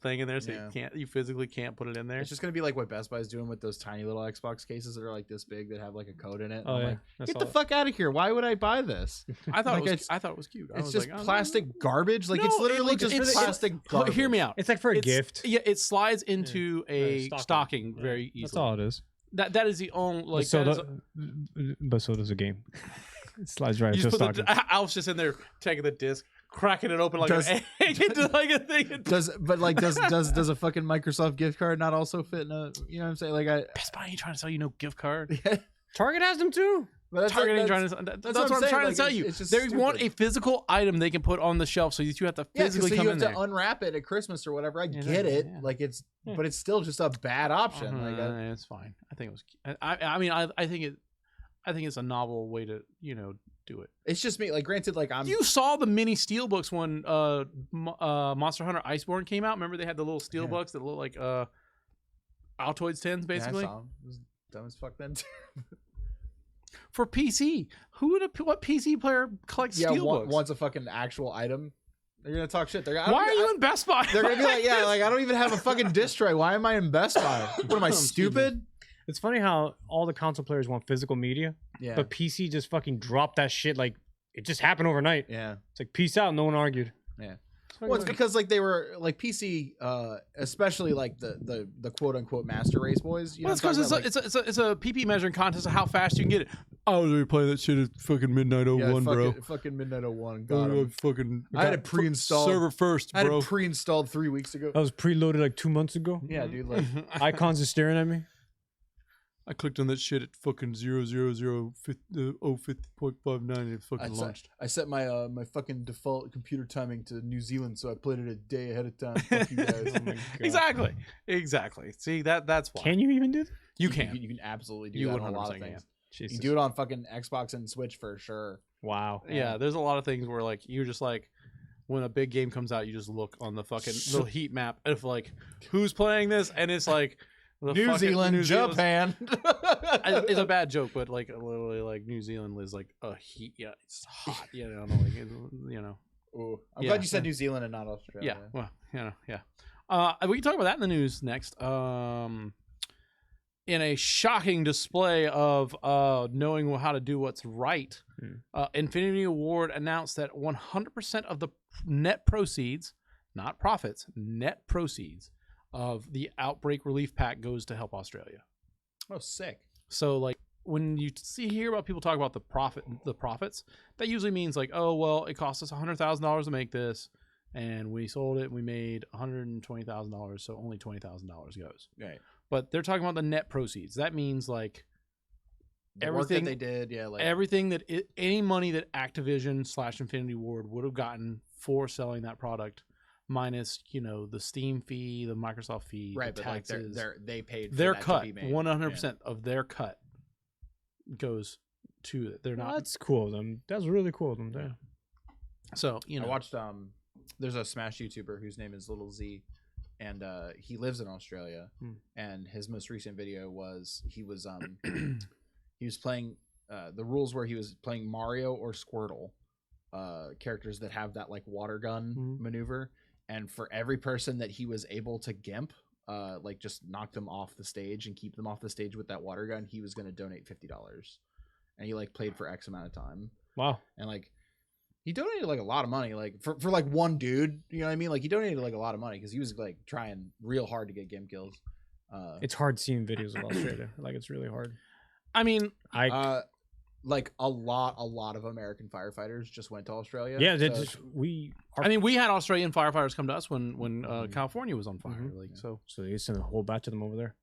thing in there, so Yeah. you physically can't put it in there. It's just gonna be like what Best Buy is doing with those tiny little Xbox cases that are like this big that have like a code in it. Oh, I'm yeah. like, I get saw the that. fuck out of here! Why would I buy this? I thought like I thought it was cute. I It's was just like, oh, plastic garbage. Like No, it's it literally looks- just it's- plastic. Look, Garbage. hear me out. It's like for a It's- gift. Yeah, it slides into a stocking. stocking Yeah. very easily. That's all it is. That is the only like. so that is- but so does a game. It slides right you into a just put stocking. Alf's just in there taking the disc, cracking it open like Does- an egg into like a thing. Does a fucking Microsoft gift card not also fit in a? You know what I'm saying? Like Best Buy ain't trying to sell you no gift card. Target has them too. But that's Target ain't that's- trying to. That's what what I'm I'm trying saying, to tell like, you. it's just They want a stupid. physical item they can put on the shelf, so you have to Yeah, physically so come you in have there. to unwrap it at Christmas or whatever. I Yeah, get it. yeah. Like it's, Yeah. but it's still just a bad option. Like It's fine. I think it was. I mean, I think it. I think it's a novel way to do it. it's just me. Like granted, like I'm. You saw the mini steelbooks when Monster Hunter Iceborne came out. Remember they had the little steelbooks that look like Altoids tins, Yeah, I basically saw 'em. It was dumb as fuck then. too. for PC. What PC player collects Yeah, steelbooks? wants a fucking actual item. They're gonna talk shit. They're Why are you in Best Buy? They're gonna be like, yeah, like I don't even have a fucking disc tray. Why am I in Best Buy? What am I, Excuse me. stupid? It's funny how all the console players want physical media, Yeah, but PC just fucking dropped that shit like it just happened overnight. yeah. It's like peace out, no one argued. Yeah. Well, it's because like they were like PC, especially like the quote unquote master race boys. You know Well, it's what I'm because talking about? it's a PP measuring contest of how fast you can get it. I was already playing that shit at fucking midnight Like, 01, bro. Fucking Midnight 01. Got 'em. Fucking I had it pre-installed. server first, I had bro. it pre-installed 3 weeks ago. That was preloaded like 2 months ago. Yeah, dude. Like, Icons are staring at me. I clicked on that shit at fucking 0.59 and it fucking I launched. set my my fucking default computer timing to New Zealand, so I played it a day ahead of time. Fuck you guys. Exactly. See that's why Can you even do that? you can. You can absolutely do You that on a 100% lot of can. things. Jesus. You can do it on fucking Xbox and Switch for sure. Wow. Yeah, there's a lot of things where like you're just like when a big game comes out, you just look on the fucking little heat map of like who's playing this, and it's like The New fucking Zealand, New Zealand's- Japan. It's a bad joke, but like literally, like New Zealand is like a heat. Yeah, it's hot. You know, like you know. Ooh, I'm Yeah. glad you said New Zealand and not Australia. Yeah. Well, you know, yeah. We can talk about that in the news next. In a shocking display of knowing how to do what's right, Infinity Ward announced that 100% of the net proceeds, not profits, net proceeds of the Outbreak Relief Pack goes to help Australia. Oh, sick. So like when you hear about people talk about the profits, that usually means like, oh well, it cost us $100,000 to make this, and we sold it, and we made $120,000, so only $20,000 goes. Right. But they're talking about the net proceeds. That means like The work that everything they did, yeah, like everything that any money that Activision / Infinity Ward would have gotten for selling that product, minus the Steam fee, the Microsoft fee, right, the but like taxes, they paid for their that cut, to be made. 100% of their cut goes to it. They're Well, not. that's cool of them. That's really cool of them. Yeah. So I watched there's a Smash YouTuber whose name is Little Z, and he lives in Australia. And his most recent video was he was playing the rules where he was playing Mario or Squirtle, characters that have that like water gun maneuver, and for every person that he was able to gimp, like just knock them off the stage and keep them off the stage with that water gun, he was going to donate $50. And he like played for X amount of time. Wow. And like he donated like a lot of money, like for like one dude, you know what I mean? Like he donated like a lot of money because he was like trying real hard to get gimp kills. It's hard seeing videos of Australia. Like it's really hard. I mean, Like a lot of American firefighters just went to Australia. Yeah, they so just we had Australian firefighters come to us when California was on fire. Like so they sent a whole batch of them over there.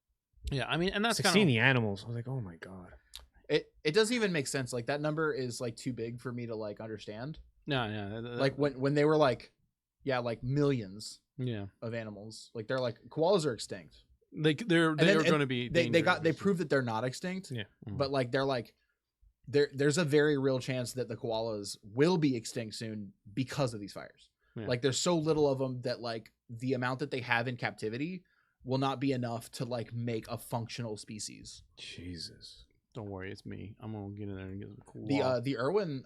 yeah. I mean, and that's It's kind like seeing the animals. I was like, oh my god. it doesn't even make sense. Like that number is like too big for me to like understand. no. Like when they were like, yeah, like millions yeah, of animals. Like they're like koalas are extinct. they're going to be. They prove that they're not extinct. Yeah. But like they're like there's a very real chance that the koalas will be extinct soon because of these fires. Yeah. Like there's so little of them that like the amount that they have in captivity will not be enough to like make a functional species. Jesus. Don't worry, it's me. I'm gonna get in there and get some cool. The Irwin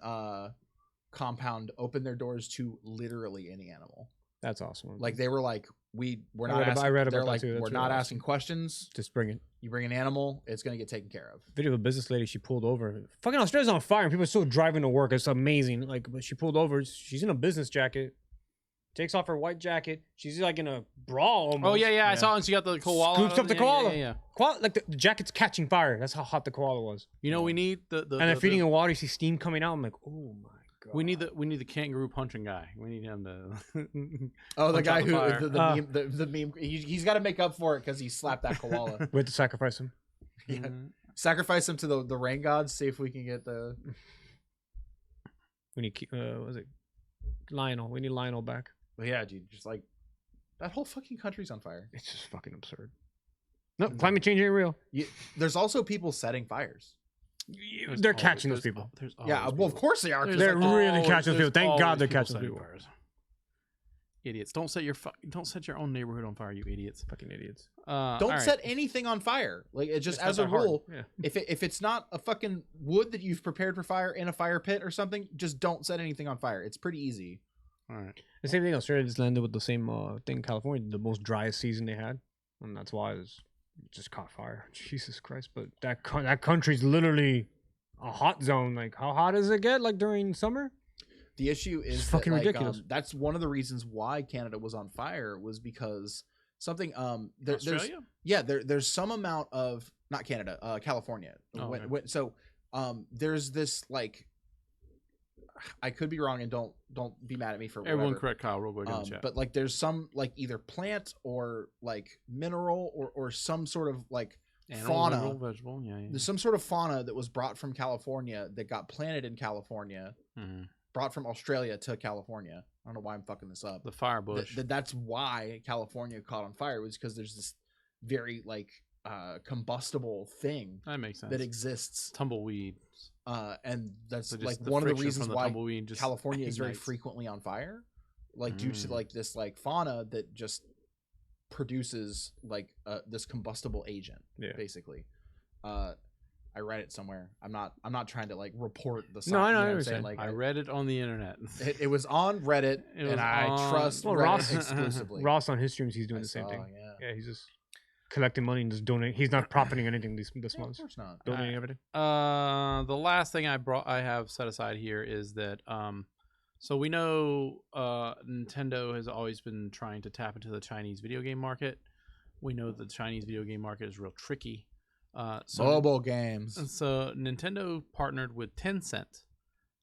compound opened their doors to literally any animal. That's awesome. Like they were like, we're I not read about- asking, I read they're about that like, too. That's we're really not awesome. asking questions. just bring it. You bring an animal, it's gonna get taken care of. Video of a business lady, she pulled over. Fucking Australia's on fire and people are still driving to work. It's amazing. Like, but she pulled over. She's in a business jacket. Takes off her white jacket. She's like in a bra almost. oh yeah, I saw. And she got the koala. Scoops up the koala. Yeah. Like the jacket's catching fire. That's how hot the koala was. You know, we need the And they're feeding it water. You see steam coming out. I'm like, oh my god. we need the kangaroo punching guy. We need him to. Oh, the punch guy out who fire. the meme. He's got to make up for it because he slapped that koala. We have to sacrifice him. Yeah. Mhm. Sacrifice him to the rain gods. See if we can get the. We need what was it? Lionel. We need Lionel back. But yeah, dude, just like that whole fucking country's on fire. It's just fucking absurd. No, climate change ain't real. There's also people setting fires. There's They're always- catching those there's people. there's Yeah, always well, of people. course they are. 'cause, They're like, really Always- catching those there's people. Thank God always they're people catching those setting people. fires. Idiots! Don't set your own neighborhood on fire, you idiots. Fucking idiots. don't all right. set anything on fire. Like it's just It's not as a that hard. rule. Yeah. If it's not a fucking wood that you've prepared for fire in a fire pit or something, just don't set anything on fire. It's pretty easy. All right. The same thing. Australia just landed with the same thing. California, the most driest season they had, and that's why it just caught fire. Jesus Christ! But that country's literally a hot zone. Like, how hot does it get? Like during summer? The issue is It's that, fucking like, ridiculous. That's one of the reasons why Canada was on fire was because something there's Australia? there's some amount of not Canada, California. Oh, okay. So there's this like I could be wrong and don't be mad at me for whatever. Everyone correct Kyle real quick in the chat. But like there's some like either plant or like mineral or some sort of like Animal, fauna. mineral, vegetable. Yeah. There's some sort of fauna that was brought from California that got planted in California, Mhm. brought from Australia to California. I don't know why I'm fucking this up. The fire bush. That's why California caught on fire was because there's this very like combustible thing that makes sense. that exists, Tumbleweed. and that's So just like the one of the friction reasons from the why tumbleweed just California is very ignites. frequently on fire, like due to Mm. like this like fauna that just produces like this combustible agent. Yeah. Basically, I read it somewhere. I'm not trying to like report the. No, I know you what what you're I'm saying. saying. Like I read it on the internet. it was on Reddit, It was and I on- trust Well, Reddit Ross- exclusively. Ross on his streams, he's doing I the same saw, thing. Yeah. Yeah, he's just collecting money and just donating. He's not profiting anything this Yeah, of month. course not. Donating everything. The last thing I have set aside here is that so we know Nintendo has always been trying to tap into the Chinese video game market. We know that the Chinese video game market is real tricky. So Mobile games. so Nintendo partnered with Tencent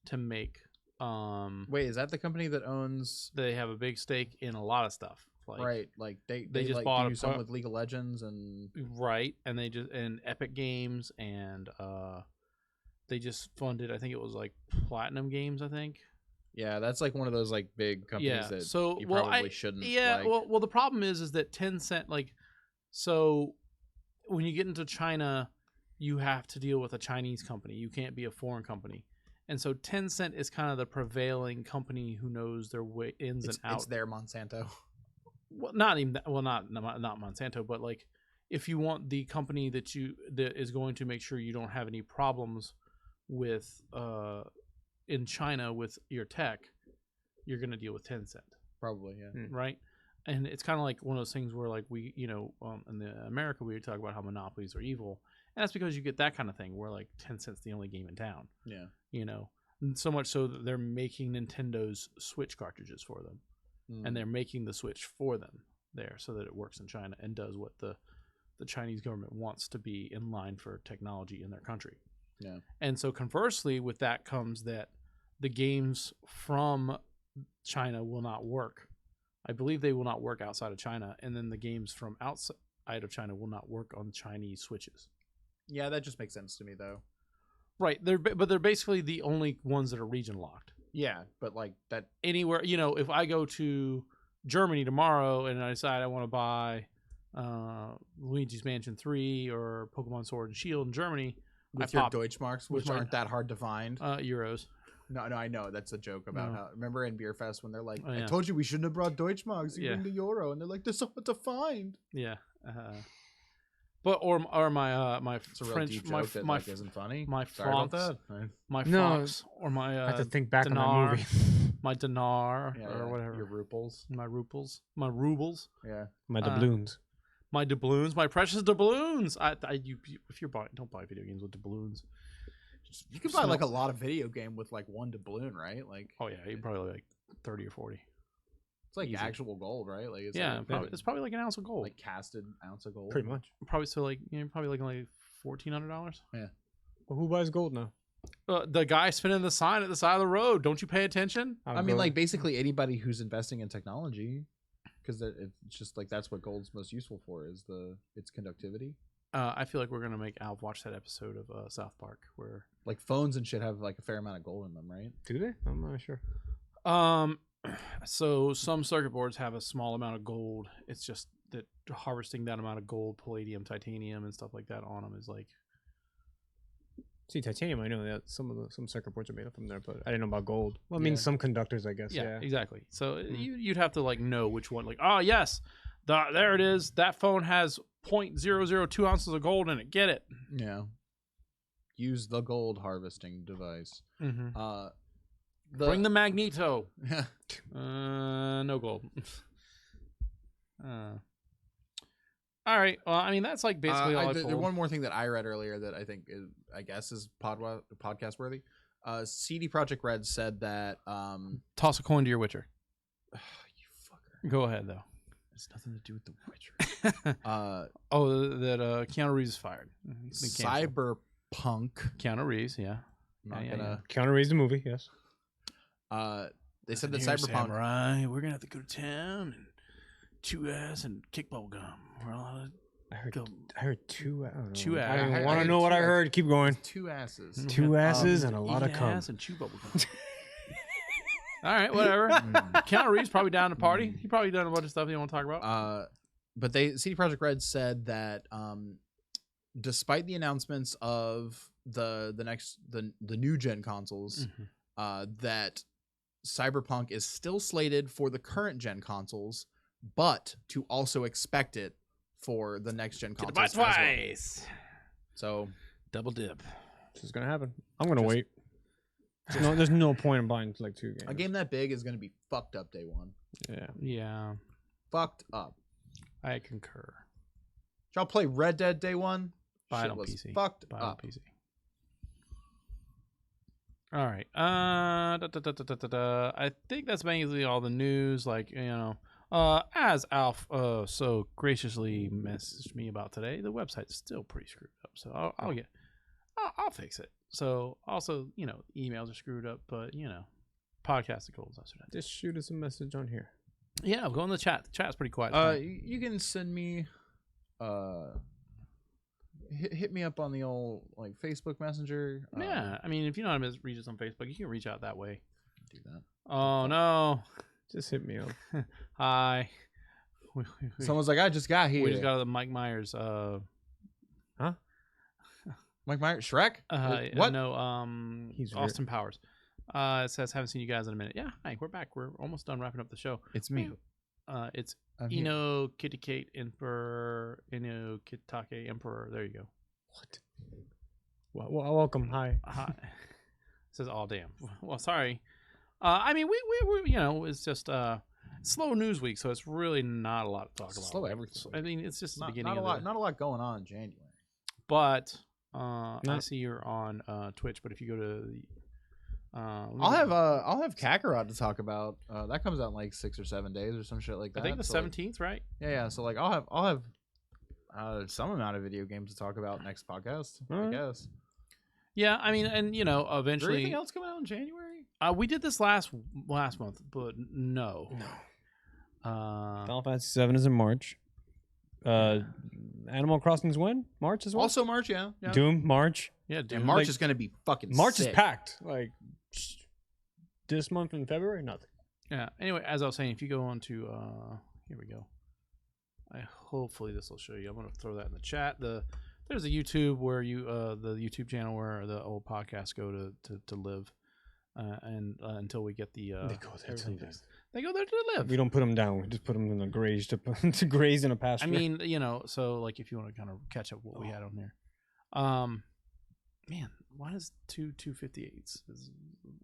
to make Wait, is that the company that owns? they have a big stake in a lot of stuff. Like, Right, like they just like bought do a something pro- with League of Legends and Right, and they just and Epic Games and they just funded. I think it was like Platinum Games. I think. yeah, that's like one of those like big companies Yeah. that So you well, probably shouldn't. Yeah. like. Well, the problem is that Tencent like so when you get into China, you have to deal with a Chinese company. You can't be a foreign company. And so Tencent is kind of the prevailing company who knows their way ins it's, and outs. it's their Monsanto. Well, not even that, well, not Monsanto, but like if you want the company that is going to make sure you don't have any problems with in China with your tech, you're going to deal with Tencent, Probably, yeah. right? And it's kind of like one of those things where like we, in the America we talk about how monopolies are evil, and that's because you get that kind of thing where like Tencent's the only game in town, Yeah. And so much so that they're making Nintendo's Switch cartridges for them. And they're making the Switch for them there so that it works in China and does what the Chinese government wants to be in line for technology in their country. Yeah. And so conversely with that comes that the games from China will not work. I believe they will not work outside of China, and then the games from outside of China will not work on Chinese Switches. Yeah, that just makes sense to me though. Right, but they're basically the only ones that are region locked. Yeah, but like that. Anywhere, if I go to Germany tomorrow and I decide I want to buy Luigi's Mansion 3 or Pokemon Sword and Shield in Germany, With I your pop Deutschmarks, with which my- aren't that hard to find. euros. No, I know that's a joke about No. how. Remember in Beer Fest when they're like, Oh, "I yeah. told you we shouldn't have brought Deutschmarks. You Yeah. bring the euro," and they're like, "There's so much to find." Yeah. But or my It's a real French deep my joke that my like, isn't funny. my Sorry about francs, that. my No, francs or my I have to think back on dinar, that movie. my dinar Yeah, or whatever. Your ruples. My rubles, Yeah. My Uh, doubloons. my doubloons, my precious doubloons. If you're buying, don't buy video games with doubloons. You can buy like a lot of video game with like one doubloon, right? Like Oh yeah, you probably like 30 or 40. it's like easy. actual gold, right? Like it's Yeah, like, it's probably like an ounce of gold. like casted ounce of gold. Pretty much. Probably so like probably looking like $1,400. Well, who buys gold now? The guy spinning the sign at the side of the road. Don't you pay attention? I mean, like basically anybody who's investing in technology, because it's just like that's what gold's most useful for is its conductivity. I feel like we're gonna make Alv watch that episode of South Park where Like phones and shit have like a fair amount of gold in them, right? do they? I'm not sure. So some circuit boards have a small amount of gold. It's just that harvesting that amount of gold, palladium, titanium, and stuff like that on them is like See, titanium, I know that some circuit boards are made up from there, but I didn't know about gold. Well, I mean, Yeah. some conductors, I guess. Yeah. exactly. So Mm. you'd have to like know which one. Like, oh yes, there it is. That phone has 0.002 ounces of gold in it. Get it. Yeah. Use the gold harvesting device. Mm-hmm. The Bring the magneto. No gold. All right. Well, I mean that's like basically all I there's pulled. one more thing that I read earlier that I think I guess is podcast worthy. CD Projekt Red said that Toss a coin to your Witcher. you fucker. Go ahead though. It's nothing to do with The Witcher. That Keanu Reeves is fired. He's been canceled. Cyberpunk. Keanu Reeves, yeah. I'm not Yeah, gonna. Keanu Reeves the movie, yes. They said that Here, Cyberpunk. Samurai, we're gonna have to go to town and chew ass and kick bubble gum. We're all I heard, go. I heard two. I don't know. Two I ass. don't I want to heard know what two I ass. heard. Keep going. Two asses. Mm. Two asses and a Eat lot of cum. ass and chew bubble gum. All right, whatever. Mm. Keanu Reeves probably down to party. He probably done a bunch of stuff you want to talk about. But CD Projekt Red said that despite the announcements of the new gen consoles, Mhm. that Cyberpunk is still slated for the current gen consoles, but to also expect it for the next gen Get the consoles buy as well. twice. So Double dip. This is gonna happen. I'm gonna Just- wait. There's no point in buying like 2 games. a game that big is going to be fucked up day one. Yeah. Yeah, Fucked up. I concur. Did y'all play Red Dead day one? Buy it Shit on was PC. fucked Buy it on up. PC. All right. I think that's basically all the news. Like, as Alf so graciously messaged me about today, the website's still pretty screwed up. So I'll fix it. So also, emails are screwed up, but podcast the goals. That's what I do. Just shoot us a message on here. Yeah, go in the chat. The chat's pretty quiet. tonight. You can send me, hit me up on the old like Facebook Messenger. Yeah, I mean, if you know how to reach us on Facebook, you can reach out that way. Do that. Oh no! Just hit me up. Hi. Someone's like, I just got here. We just got the Mike Myers. Mike Myers, Shrek. What? No. He's Austin Powers. It says haven't seen you guys in a minute. Yeah, hi, we're back. We're almost done wrapping up the show. It's me. It's I'm here. Ino Kitakate Emperor. Ino Kitake Emperor. There you go. Well, welcome. Hi. Hi. It says, "Oh damn." Well, sorry. I mean, we it's just slow news week, so it's really not a lot to talk about. Slow everything. I mean, it's just the Not beginning a of lot. Not a lot going on in January. But I see you're on Twitch. But if you go to the, I'll have Kakarot to talk about. That comes out in like 6 or 7 days or some shit like that. I think the So, like, 17th, right? yeah. So like I'll have some amount of video games to talk about next podcast. I Alright. guess. Yeah, I mean, and Is there eventually, anything else coming out in January? we did this last month, but no. Final Fantasy 7 is in March. Animal Crossing's when? March as well. Also March, yeah. Doom March. Yeah, And dude. March like- is gonna be fucking. March sick. is packed. Like this month in February, nothing. Yeah. Anyway, as I was saying, if you go on to here we go. Hopefully this will show you. I'm gonna throw that in the chat. There's a YouTube where the YouTube channel where the old podcasts go to live, and until we get the They go there to everything live. fixed. They go there to live. We don't put them down. We just put them in a graze to graze in a pasture. I mean, so like if you want to kind of catch up what we had on there. Man, why does 258s?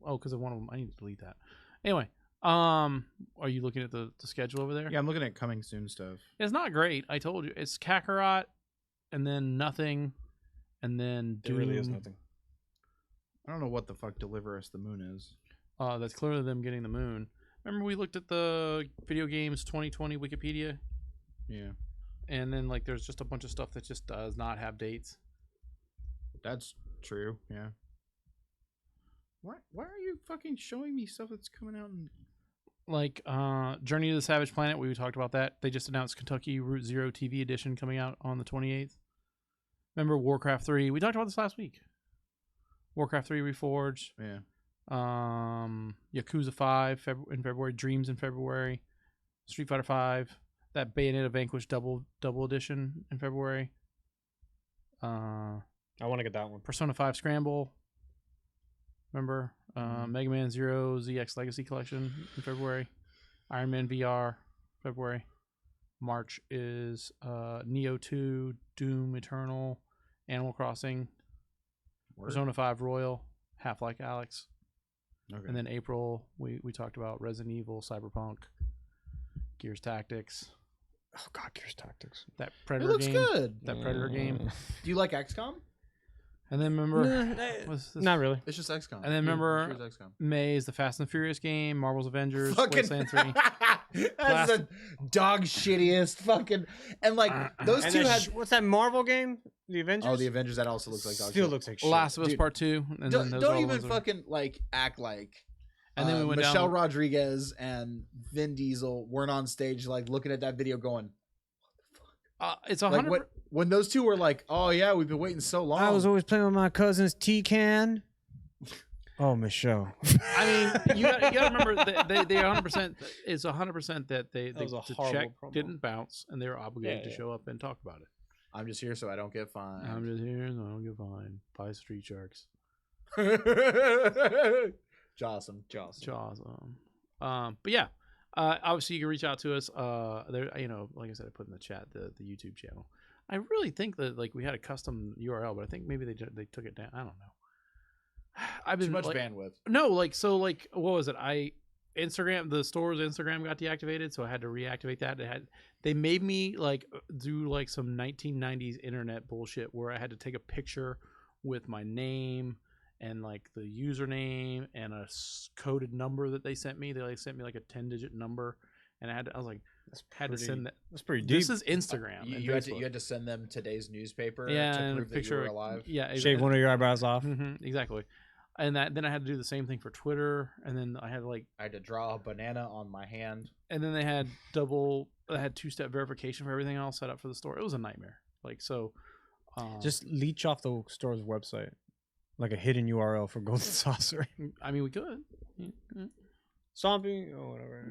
Because of one of them. I need to delete that. Anyway, are you looking at the schedule over there? Yeah, I'm looking at coming soon stuff. It's not great. I told you. It's Kakarot, and then nothing, and then there Doom. really is nothing. I don't know what the fuck Deliver Us the Moon is. That's clearly them getting the moon. Remember we looked at the video games 2020 Wikipedia, Yeah, and then like there's just a bunch of stuff that just does not have dates. that's true. Yeah. Why are you fucking showing me stuff that's coming out? Like Journey to the Savage Planet, we talked about that. They just announced Kentucky Route Zero TV edition coming out on the 28th. Remember Warcraft 3? We talked about this last week. Warcraft 3 Reforged. Yeah. Yakuza 5 in February. Dreams in February. Street Fighter 5. That Bayonetta Vanquish double edition in February. I want to get that one. Persona 5 Scramble. Remember? Mega Man Zero ZX Legacy Collection in February. Iron Man VR, February. March is Neo 2, Doom Eternal, Animal Crossing, Persona 5 Royal, Half-Life Alyx. Okay. And then April, we talked about Resident Evil, Cyberpunk, Gears Tactics, Oh God, Gears Tactics. that It Predator looks game. good. That Predator game. Do you like XCOM? And then remember, what's this? Not really. It's just XCOM. And then remember- Here's XCOM. May is the Fast and the Furious game, Marvel's Avengers, Fucking Wasteland 3. That's the dog shittiest fucking. And like those And two then had. what's that Marvel game? The Avengers. Oh, the Avengers. That also looks like dog still shit. looks like shit. Last of Us Dude, Part 2. And then those are Don't all the even ones that- fucking like act like. And then we went Michelle down. Rodriguez and Vin Diesel weren't on stage like looking at that video going It's like 100. what when those two were like, oh yeah, we've been waiting so long. I was always playing with my cousin's T-Can. Oh, Michelle. I mean, you got to remember that they 100%. It's 100% that That was a the horrible check promo. didn't bounce, and they were obligated Yeah, to show up and talk about it. I'm just here so I don't get fined. I'm just here, so I don't get fined. Buy Street Sharks. Jawsome. It's awesome. But yeah, Obviously, you can reach out to us. There, like I said, I put in the chat the YouTube channel. I really think that like we had a custom URL, but I think maybe they took it down. I don't know. I've been Too much like, bandwidth. No, what was it? The store's Instagram got deactivated, so I had to reactivate that. They made me like do like some 1990s internet bullshit where I had to take a picture with my name and like the username and a coded number that they sent me. They like sent me like a 10-digit number, and I was like, to send that. That's pretty deep. This is Instagram. and You had to send them today's newspaper yeah, to and a prove that picture. you were alive. Yeah, Shave one of your eyebrows off. exactly. And then I had to do the same thing for Twitter, and then I had to draw a banana on my hand. And then they had two-step verification for everything else set up for the store. It was a nightmare. Like so, just leech off the store's website, like a hidden URL for Golden Saucer. I mean, we could. Zombie or whatever.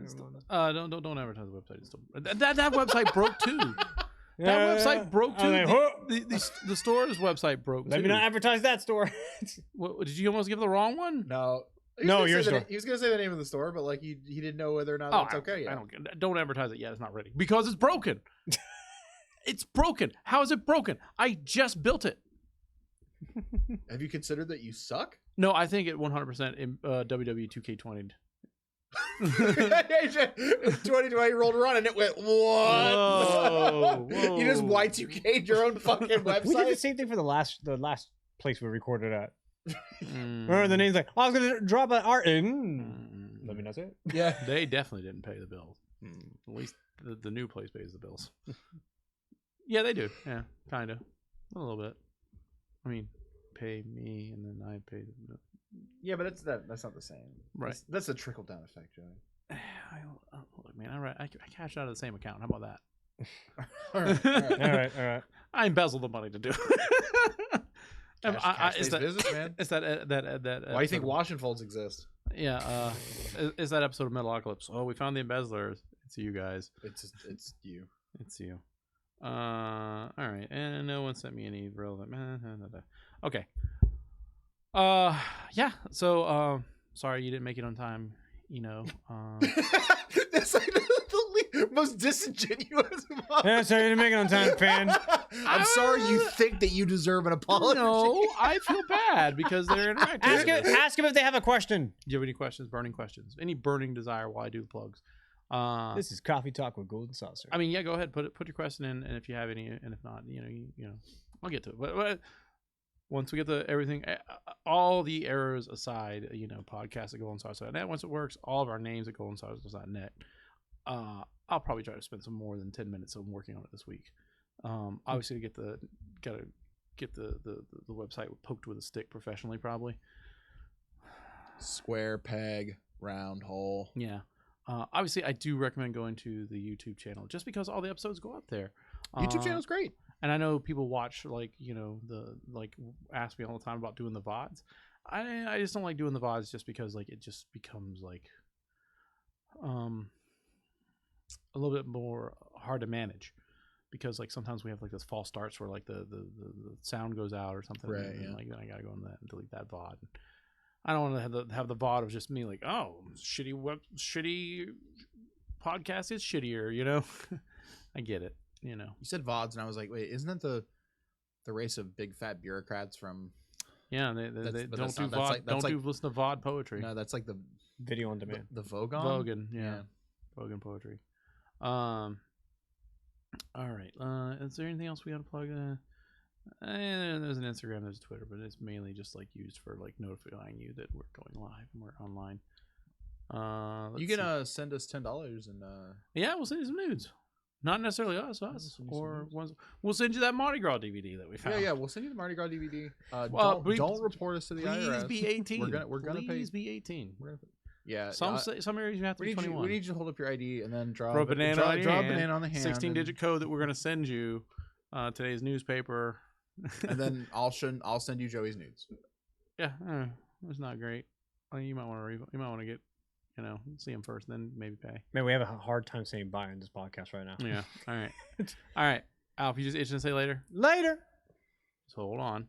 Don't advertise the website. It's still, that website broke too. That website broke too. The store's website broke too. Let me not advertise that store. What, did you almost give the wrong one? No. Your store. He was gonna say the name of the store, but like he didn't know whether or not that's okay yet. Don't advertise it yet. It's not ready because it's broken. It's broken. How is it broken? I just built it. Have you considered that you suck? No, I think it 100% in WWE 2K20. 2020 rolled around and it went, what? Whoa. You just Y2K'd your own fucking website. We did the same thing for the last place we recorded at. Remember the name's like, I was gonna drop an art in. Let me not say it. Yeah, they definitely didn't pay the bills. At least the new place pays the bills. Yeah, they do. Yeah, kind of, a little bit. I mean, pay me and then I pay them. Yeah, but that's not the same. Right. That's a trickle down effect, Joey. Look, man, I cashed out of the same account. How about that? All right. I embezzled the money to do. Cash-based business, man. It's that. Why do you think wash and folds exist? Yeah, it's that episode of Metalocalypse. Oh, we found the embezzlers. It's you guys. It's you. It's you. All right, and no one sent me any relevant. Okay. Yeah. So, sorry you didn't make it on time. That's like the most disingenuous. Yeah, sorry you didn't make it on time, fan. I'm sorry you think that you deserve an apology. No, I feel bad because they're interacting. Ask them if they have a question. Do you have any questions? Burning questions? Any burning desire while I do the plugs? This is Coffee Talk with Golden Saucer. I mean, yeah, go ahead, put your question in, and if you have any, and if not, I'll get to it. But once we get everything, all the errors aside, podcasts at GoldenSaucer.net. Once it works, all of our names at GoldenSaucer.net. I'll probably try to spend some more than 10 minutes on working on it this week. Obviously, gotta get the website poked with a stick professionally, probably. Square peg, round hole. Yeah. Obviously, I do recommend going to the YouTube channel just because all the episodes go up there. YouTube channel's great. And I know people watch ask me all the time about doing the VODs. I just don't like doing the VODs just because it just becomes a little bit more hard to manage because sometimes we have this false starts where the sound goes out or something. Right. And, then I gotta go in that and delete that VOD. I don't want to have the VOD of just me shitty podcast is shittier, I get it, You said VODs and I was like, wait, isn't that the race of big fat bureaucrats from? Yeah, they don't do VOD. Don't listen to VOD poetry. No, that's like the video on demand. The Vogon. Vogan, yeah. Vogan poetry. All right. Is there anything else we got to plug? There's an Instagram, there's a Twitter, but it's mainly just used for notifying you that we're going live and we're online. You can send us $10 and yeah, we'll send you some nudes. Not necessarily us, or we'll send you that Mardi Gras DVD that we found. Yeah, we'll send you the Mardi Gras DVD. Don't report us to the IRS. Please be 18. We're gonna pay. Please be 18. Yeah. Some areas you have to be 21. We need you to hold up your ID and then draw a banana on the hand. 16-digit code that we're gonna send you. Today's newspaper. And then I'll send you Joey's nudes. Yeah, it's not great. You might want to get, see him first, then maybe pay. Man, we have a hard time saying bye on this podcast right now. Yeah. All right. All right. Alf, you just itching to say later? Later. So hold on.